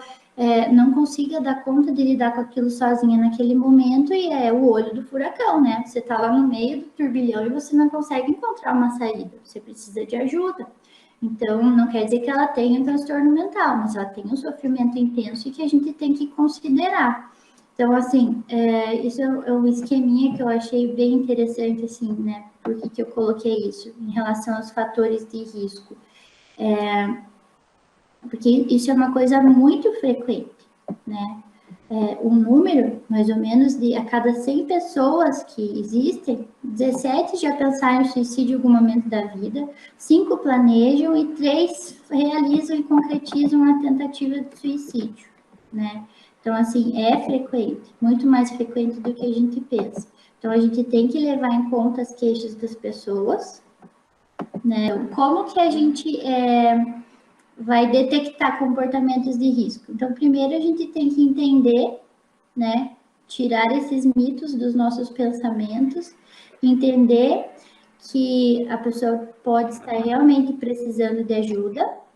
não consiga dar conta de lidar com aquilo sozinha naquele momento e é o olho do furacão, né? Você está lá no meio do turbilhão e você não consegue encontrar uma saída, você precisa de ajuda. Então, não quer dizer que ela tenha um transtorno mental, mas ela tem um sofrimento intenso e que a gente tem que considerar. Então, assim, isso é um esqueminha que eu achei bem interessante, assim, né? Por que eu coloquei isso em relação aos fatores de risco? Porque isso é uma coisa muito frequente, né? O número, mais ou menos, de a cada 100 pessoas que existem, 17 já pensaram em suicídio em algum momento da vida, 5 planejam e 3 realizam e concretizam a tentativa de suicídio, né? Então, assim, é frequente, muito mais frequente do que a gente pensa. Então, a gente tem que levar em conta as queixas das pessoas, né? Como que a gente vai detectar comportamentos de risco? Então, primeiro a gente tem que entender, né? Tirar esses mitos dos nossos pensamentos, entender que a pessoa pode estar realmente precisando de ajuda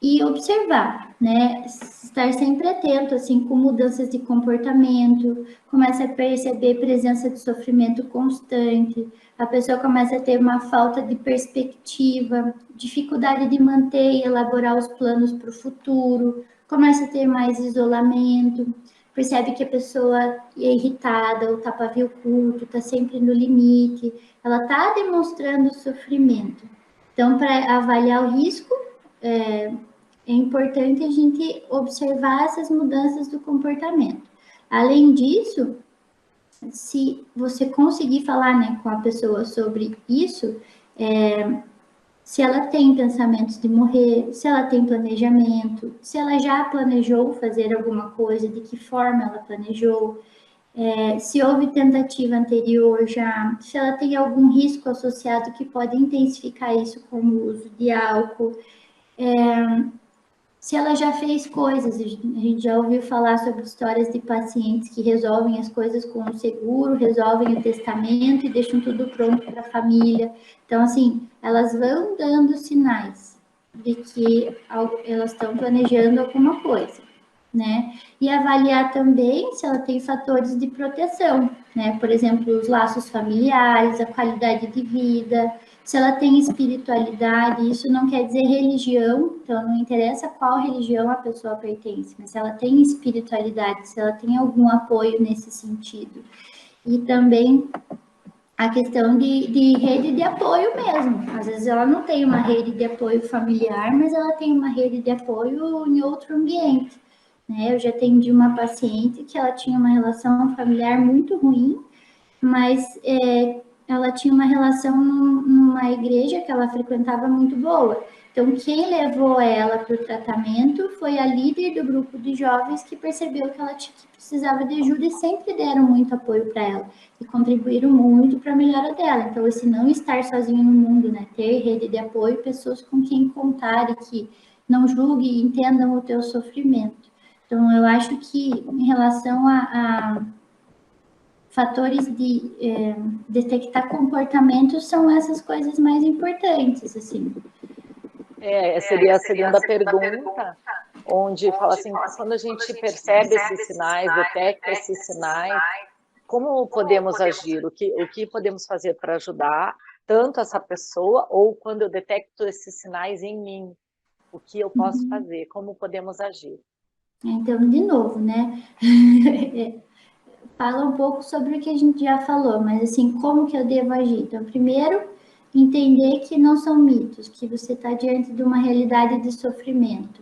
e observar, né? Estar sempre atento, assim, com mudanças de comportamento, começa a perceber presença de sofrimento constante, a pessoa começa a ter uma falta de perspectiva, dificuldade de manter e elaborar os planos para o futuro, começa a ter mais isolamento, percebe que a pessoa é irritada, o pavio curto, está sempre no limite, ela está demonstrando sofrimento. Então, para avaliar o risco, é importante a gente observar essas mudanças do comportamento. Além disso, se você conseguir falar, né, com a pessoa sobre isso, se ela tem pensamentos de morrer, se ela tem planejamento, se ela já planejou fazer alguma coisa, de que forma ela planejou, se houve tentativa anterior já, se ela tem algum risco associado que pode intensificar isso, como o uso de álcool, se ela já fez coisas, a gente já ouviu falar sobre histórias de pacientes que resolvem as coisas com o seguro, resolvem o testamento e deixam tudo pronto para a família. Então, assim, elas vão dando sinais de que elas estão planejando alguma coisa, né? E avaliar também se ela tem fatores de proteção, né? Por exemplo, os laços familiares, a qualidade de vida, se ela tem espiritualidade, isso não quer dizer religião, então não interessa qual religião a pessoa pertence, mas se ela tem espiritualidade, se ela tem algum apoio nesse sentido. E também a questão de rede de apoio mesmo. Às vezes ela não tem uma rede de apoio familiar, mas ela tem uma rede de apoio em outro ambiente. Né? Eu já atendi uma paciente que ela tinha uma relação familiar muito ruim, mas ela tinha uma relação numa igreja que ela frequentava muito boa. Então, quem levou ela para o tratamento foi a líder do grupo de jovens que percebeu que ela que precisava de ajuda e sempre deram muito apoio para ela e contribuíram muito para a melhora dela. Então, esse não estar sozinho no mundo, né? Ter rede de apoio, pessoas com quem contar e que não julguem e entendam o teu sofrimento. Então, eu acho que em relação a fatores de detectar comportamentos são essas coisas mais importantes, assim. Seria a segunda pergunta, onde fala assim, quando a gente percebe esses sinais, detecta esses sinais, como podemos agir? O que podemos fazer para ajudar tanto essa pessoa, ou quando eu detecto esses sinais em mim, o que eu posso fazer? Como podemos agir? Então, de novo, né? Fala um pouco sobre o que a gente já falou, mas assim, como que eu devo agir? Então, primeiro, entender que não são mitos, que você está diante de uma realidade de sofrimento.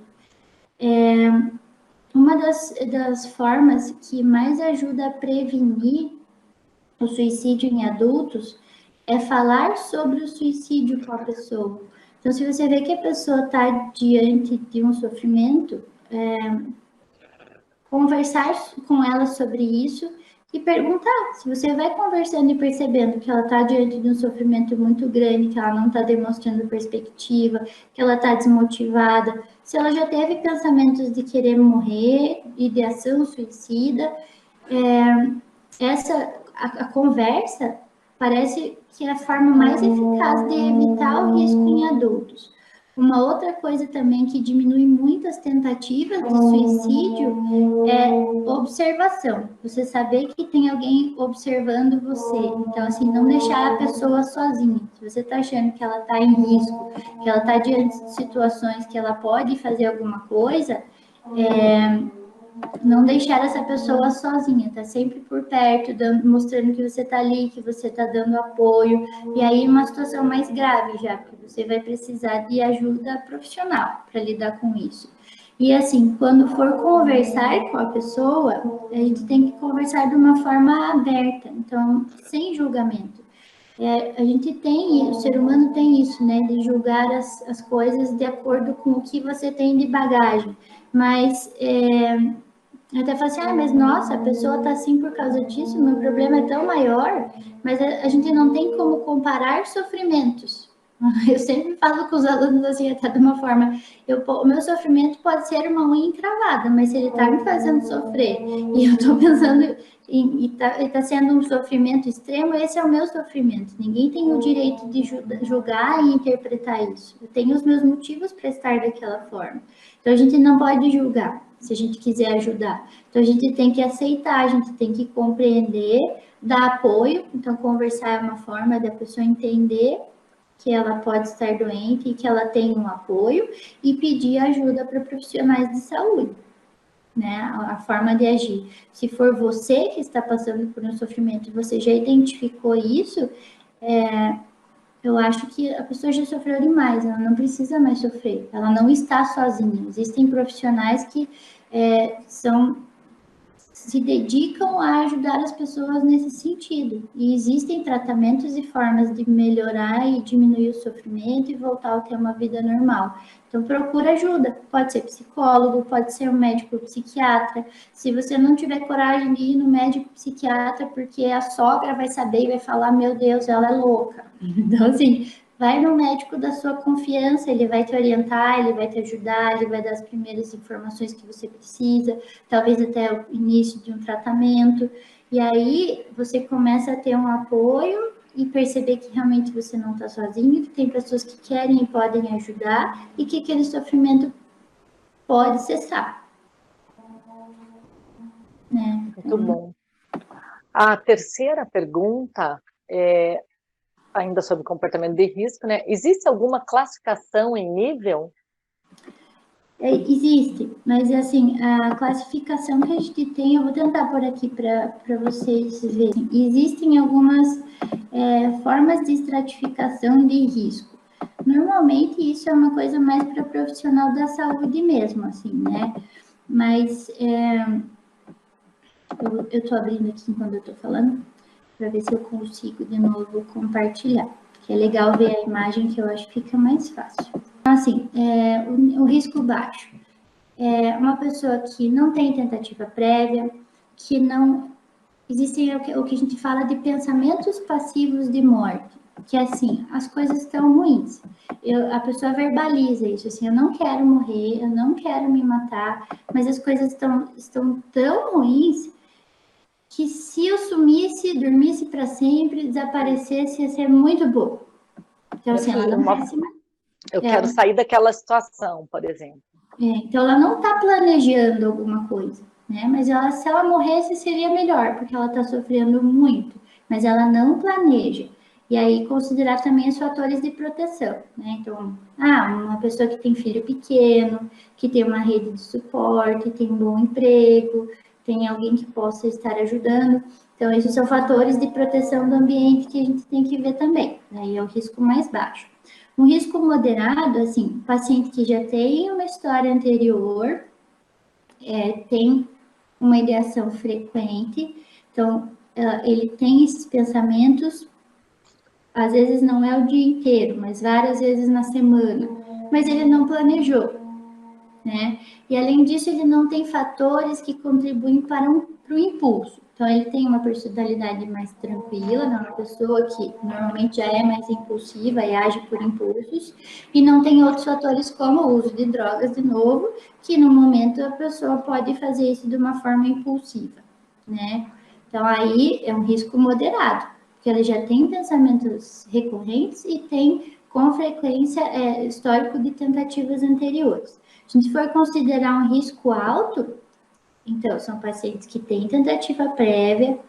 Uma das formas que mais ajuda a prevenir o suicídio em adultos é falar sobre o suicídio com a pessoa. Então, se você vê que a pessoa está diante de um sofrimento, conversar com ela sobre isso e perguntar. Se você vai conversando e percebendo que ela está diante de um sofrimento muito grande, que ela não está demonstrando perspectiva, que ela está desmotivada, se ela já teve pensamentos de querer morrer, ideação suicida, a conversa parece que é a forma mais eficaz de evitar o risco em adultos. Uma outra coisa também que diminui muito as tentativas de suicídio é observação. Você saber que tem alguém observando você. Então, assim, não deixar a pessoa sozinha. Se você está achando que ela está em risco, que ela está diante de situações que ela pode fazer alguma coisa, não deixar essa pessoa sozinha, tá sempre por perto, mostrando que você tá ali, que você tá dando apoio, e aí uma situação mais grave já, porque você vai precisar de ajuda profissional para lidar com isso. E assim, quando for conversar com a pessoa, a gente tem que conversar de uma forma aberta, então, sem julgamento. A gente tem, o ser humano tem isso, né, de julgar as coisas de acordo com o que você tem de bagagem, mas até falo assim, mas nossa, a pessoa tá assim por causa disso, meu problema é tão maior, mas a gente não tem como comparar sofrimentos. Eu sempre falo com os alunos assim, até de uma forma, o meu sofrimento pode ser uma unha encravada, mas se ele tá me fazendo sofrer, e eu tô pensando, e tá sendo um sofrimento extremo, esse é o meu sofrimento. Ninguém tem o direito de julgar e interpretar isso. Eu tenho os meus motivos para estar daquela forma. Então, a gente não pode julgar, se a gente quiser ajudar. Então, a gente tem que aceitar, a gente tem que compreender, dar apoio. Então, conversar é uma forma da pessoa entender que ela pode estar doente e que ela tem um apoio e pedir ajuda para profissionais de saúde, né? A forma de agir. Se for você que está passando por um sofrimento e você já identificou isso, eu acho que a pessoa já sofreu demais, ela não precisa mais sofrer, ela não está sozinha. Existem profissionais que se dedicam a ajudar as pessoas nesse sentido. E existem tratamentos e formas de melhorar e diminuir o sofrimento e voltar a ter uma vida normal. Então, procura ajuda. Pode ser psicólogo, pode ser um médico psiquiatra. Se você não tiver coragem de ir no médico psiquiatra, porque a sogra vai saber e vai falar, meu Deus, ela é louca. Então, assim, vai no médico da sua confiança, ele vai te orientar, ele vai te ajudar, ele vai dar as primeiras informações que você precisa, talvez até o início de um tratamento. E aí você começa a ter um apoio e perceber que realmente você não está sozinho, que tem pessoas que querem e podem ajudar e que aquele sofrimento pode cessar. Né? Muito bom. A terceira pergunta é ainda sobre comportamento de risco, né? Existe alguma classificação em nível? Existe, mas assim, a classificação que a gente tem, eu vou tentar pôr aqui para vocês verem. Existem algumas formas de estratificação de risco. Normalmente isso é uma coisa mais para profissional da saúde mesmo, assim, né? Mas eu estou abrindo aqui enquanto eu estou falando, para ver se eu consigo de novo compartilhar. Que é legal ver a imagem, que eu acho que fica mais fácil. Assim, o risco baixo é uma pessoa que não tem tentativa prévia, que não... Existem o que a gente fala de pensamentos passivos de morte, que é assim, as coisas estão ruins. A pessoa verbaliza isso, assim, eu não quero morrer, eu não quero me matar, mas as coisas estão tão ruins que se eu sumisse, dormisse para sempre, desaparecesse, ia ser muito bom. Então, assim, ela não quer se matar. Eu quero sair daquela situação, por exemplo. Então, ela não está planejando alguma coisa, né? Mas se ela morresse, seria melhor, porque ela está sofrendo muito. Mas ela não planeja. E aí, considerar também os fatores de proteção, né? Então, uma pessoa que tem filho pequeno, que tem uma rede de suporte, tem um bom emprego, tem alguém que possa estar ajudando. Então, esses são fatores de proteção do ambiente que a gente tem que ver também. Aí é o risco mais baixo. Um risco moderado, assim, paciente que já tem uma história anterior, tem uma ideação frequente, então ele tem esses pensamentos, às vezes não é o dia inteiro, mas várias vezes na semana, mas ele não planejou, né? E além disso, ele não tem fatores que contribuem para o impulso. Então, ele tem uma personalidade mais tranquila, não é uma pessoa que normalmente já é mais impulsiva e age por impulsos, e não tem outros fatores como o uso de drogas, de novo, que no momento a pessoa pode fazer isso de uma forma impulsiva, né? Então, aí é um risco moderado, porque ele já tem pensamentos recorrentes e tem, com frequência, histórico de tentativas anteriores. Se a gente for considerar um risco alto, então, são pacientes que têm tentativa prévia,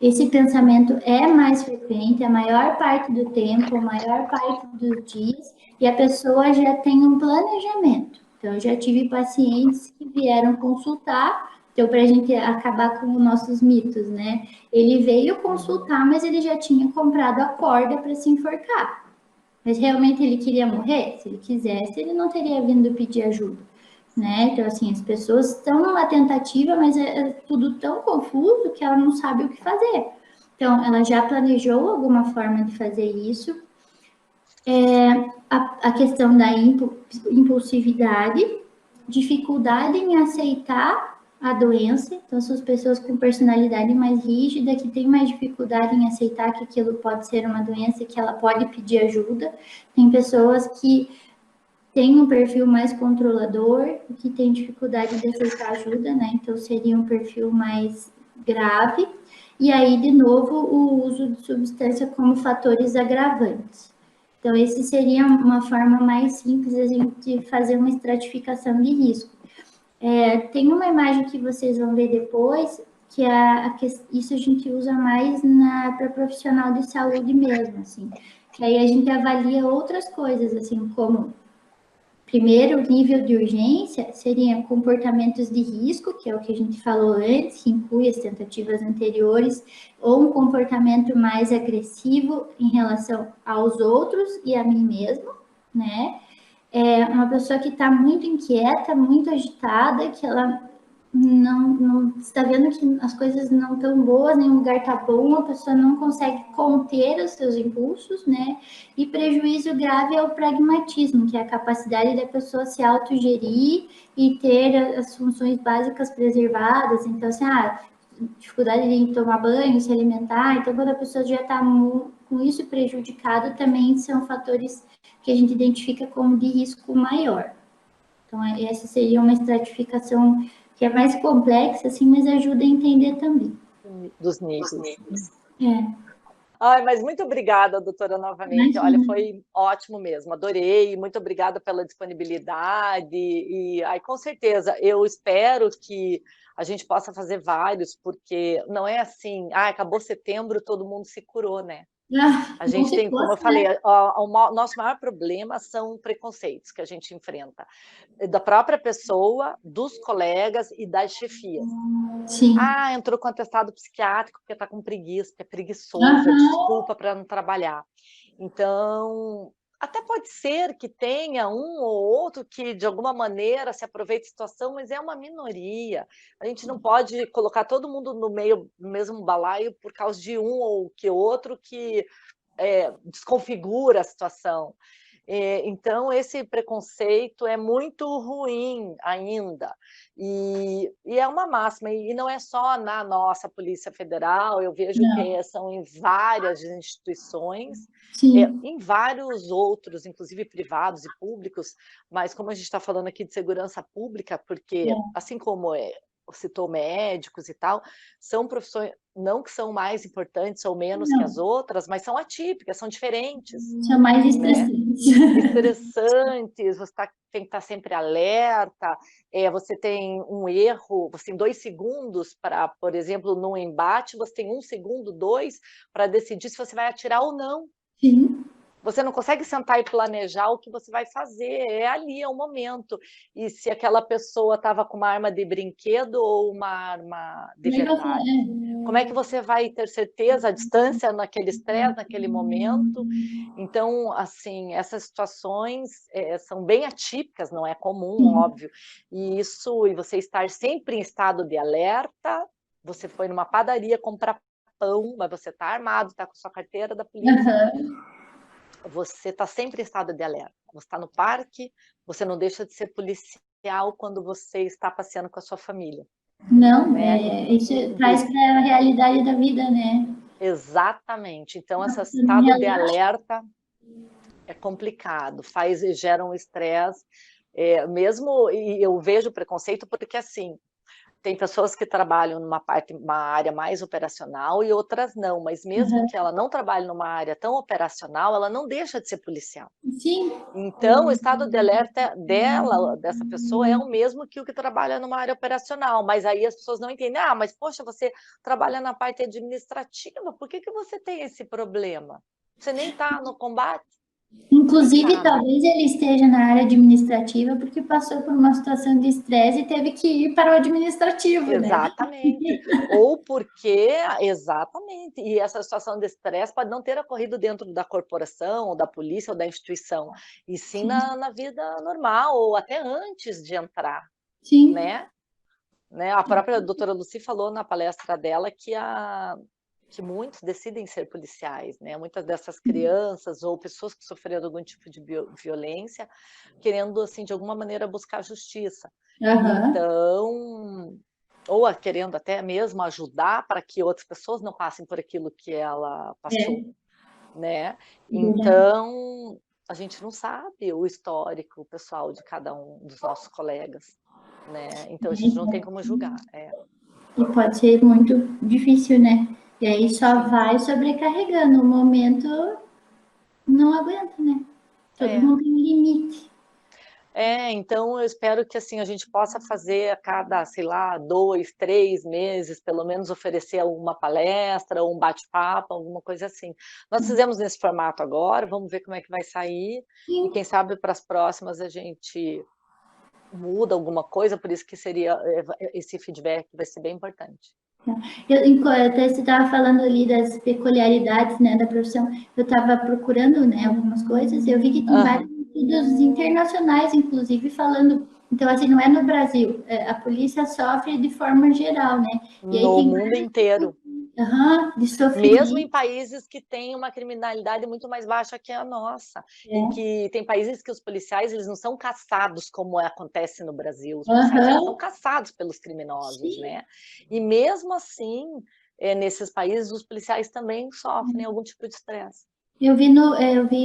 esse pensamento é mais frequente, a maior parte do tempo, a maior parte dos dias, e a pessoa já tem um planejamento. Então, eu já tive pacientes que vieram consultar, então, para a gente acabar com os nossos mitos, né? Ele veio consultar, mas ele já tinha comprado a corda para se enforcar. Mas realmente ele queria morrer? Se ele quisesse, ele não teria vindo pedir ajuda, né? Então, assim, as pessoas estão numa tentativa, mas é tudo tão confuso que ela não sabe o que fazer. Então, ela já planejou alguma forma de fazer isso. A questão da impulsividade, dificuldade em aceitar a doença. Então, são as pessoas com personalidade mais rígida, que têm mais dificuldade em aceitar que aquilo pode ser uma doença, que ela pode pedir ajuda. Tem pessoas que têm um perfil mais controlador, que têm dificuldade de aceitar ajuda, né? Então, seria um perfil mais grave. E aí, de novo, o uso de substância como fatores agravantes. Então, esse seria uma forma mais simples de a gente fazer uma estratificação de risco. Tem uma imagem que vocês vão ver depois, que isso a gente usa mais para profissional de saúde mesmo, assim. Que aí a gente avalia outras coisas, assim, como... Primeiro, nível de urgência seria comportamentos de risco, que é o que a gente falou antes, que inclui as tentativas anteriores, ou um comportamento mais agressivo em relação aos outros e a mim mesmo, né? Uma pessoa que está muito inquieta, muito agitada, que ela não está vendo que as coisas não estão boas, nenhum lugar está bom, a pessoa não consegue conter os seus impulsos, né? E prejuízo grave é o pragmatismo, que é a capacidade da pessoa se autogerir e ter as funções básicas preservadas. Então, assim, dificuldade de tomar banho, se alimentar. Então, quando a pessoa já está com isso prejudicado, também são fatores que a gente identifica como de risco maior. Então, essa seria uma estratificação que é mais complexa, assim, mas ajuda a entender também. Dos níveis. Ai, mas muito obrigada, doutora, novamente. Imagina. Olha, foi ótimo mesmo, adorei. Muito obrigada pela disponibilidade. E com certeza, eu espero que a gente possa fazer vários, porque não é assim, acabou setembro, todo mundo se curou, né? A gente tem, como eu falei, o nosso maior problema são preconceitos que a gente enfrenta, da própria pessoa, dos colegas e das chefias. Sim. Entrou com atestado psiquiátrico porque está com preguiça, porque é preguiçoso, é desculpa para não trabalhar. Então, até pode ser que tenha um ou outro que, de alguma maneira, se aproveite da situação, mas é uma minoria. A gente não pode colocar todo mundo no mesmo balaio por causa de um ou que outro que desconfigura a situação. Então, esse preconceito é muito ruim ainda, e é uma máxima, e não é só na nossa Polícia Federal, eu vejo Não, que são em várias instituições, sim, em vários outros, inclusive privados e públicos, mas como a gente está falando aqui de segurança pública, porque é, assim como citou médicos e tal, são profissões, não que são mais importantes ou menos que as não, outras, mas são atípicas, são diferentes, são mais né? estressantes. Estressantes, você tem que estar sempre alerta, você tem um erro, você tem 2 segundos para, por exemplo, num embate, você tem 1 segundo, 2, para decidir se você vai atirar ou não. Sim, Você não consegue sentar e planejar o que você vai fazer, é ali, é o momento. E se aquela pessoa estava com uma arma de brinquedo ou uma arma de legal, verdade? Como é que você vai ter certeza, a distância naquele estresse, naquele momento? Então, assim, essas situações são bem atípicas, não é comum, sim, óbvio. E você estar sempre em estado de alerta, você foi numa padaria comprar pão, mas você está armado, está com sua carteira da polícia, aham. você está sempre em estado de alerta. Você está no parque, você não deixa de ser policial quando você está passeando com a sua família, Não, né? isso traz para a realidade da vida, né? Exatamente. Então, esse Você não estado de relaxa. alerta é complicado, gera um estresse, mesmo, e eu vejo preconceito porque, assim, tem pessoas que trabalham uma área mais operacional e outras não, mas mesmo Aham. que ela não trabalhe numa área tão operacional, ela não deixa de ser policial. Sim, Então, o estado de alerta dessa pessoa, é o mesmo que o que trabalha numa área operacional, mas aí as pessoas não entendem. Ah, mas poxa, você trabalha na parte administrativa, por que você tem esse problema? Você nem está no combate? Quem inclusive, sabe? talvez ele esteja na área administrativa porque passou por uma situação de estresse e teve que ir para o administrativo, né? Exatamente. Ou porque, exatamente, e essa situação de estresse pode não ter ocorrido dentro da corporação, ou da polícia, ou da instituição, e sim Sim, na vida normal, ou até antes de entrar, sim, né? A própria doutora Lucy falou na palestra dela que muitos decidem ser policiais, né? Muitas dessas crianças ou pessoas que sofreram algum tipo de violência, querendo, assim, de alguma maneira buscar justiça. aham, Então, ou querendo até mesmo ajudar para que outras pessoas não passem por aquilo que ela passou, é né? verdade. Então, a gente não sabe o histórico pessoal de cada um dos nossos colegas, né? Então, a gente não tem como julgar. E pode ser muito difícil, né? E aí só Sim. vai sobrecarregando. O momento não aguenta, né? Todo É. mundo tem um limite. Então eu espero que, assim, a gente possa fazer a cada, sei lá, 2, 3 meses, pelo menos oferecer alguma palestra ou um bate-papo, alguma coisa assim. Nós fizemos nesse formato agora, vamos ver como é que vai sair, e Sim. quem sabe para as próximas a gente muda alguma coisa, por isso que seria, esse feedback vai ser bem importante. Até você estava falando ali das peculiaridades, né, da profissão. Eu estava procurando, né, algumas coisas. Eu vi que tem vários Aham. estudos internacionais, inclusive falando. Então, assim, não é no Brasil. A polícia sofre de forma geral, né? E aí No tem mundo inteiro. de Mesmo em sofrimento. países que têm uma criminalidade muito mais baixa que a nossa, em É. que tem países que os policiais eles não são caçados como acontece no Brasil, os policiais eles Aham. são caçados pelos criminosos, Sim. né? E mesmo assim, nesses países os policiais também sofrem algum tipo de estresse. Eu vi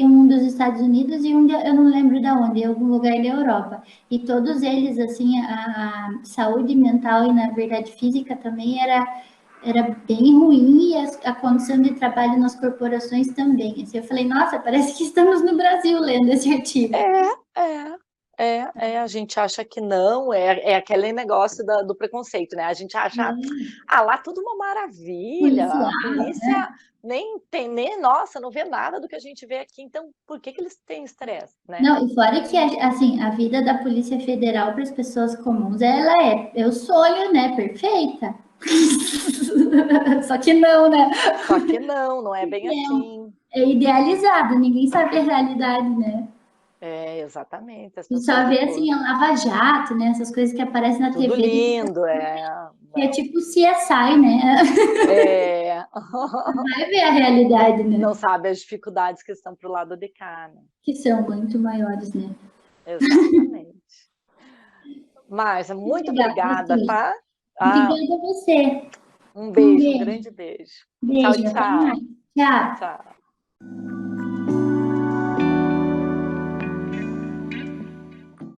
um dos Estados Unidos e eu não lembro de onde, em algum lugar da Europa. E todos eles, assim, a saúde mental e, na verdade, física também era bem ruim e a condição de trabalho nas corporações também. Assim, eu falei, nossa, parece que estamos no Brasil lendo esse artigo. É, a gente acha que não, é aquele negócio do preconceito, né? A gente acha, lá tudo uma maravilha, a Policial, polícia nem tem, nem, nossa, não vê nada do que a gente vê aqui, então por que eles têm estresse, né? não, e fora que, assim, a vida da Polícia Federal para as pessoas comuns, ela é o sonho, né, perfeita. Só que não, né? Só que não é bem assim. É idealizado, ninguém sabe a realidade, né? Exatamente, as E pessoas só vê, depois. assim, a Lava Jato, né, essas coisas que aparecem na Tudo TV, lindo, que é tipo CSI, né? Vai ver a realidade, né? Não sabe as dificuldades que estão para o lado de cá, né? Que são muito maiores, né? Exatamente. Márcia, muito obrigada, tá? Obrigada a você. Um Um beijo, um beijo. grande beijo. Tchau, Beijo, até tchau. mais. Tchau. Tchau.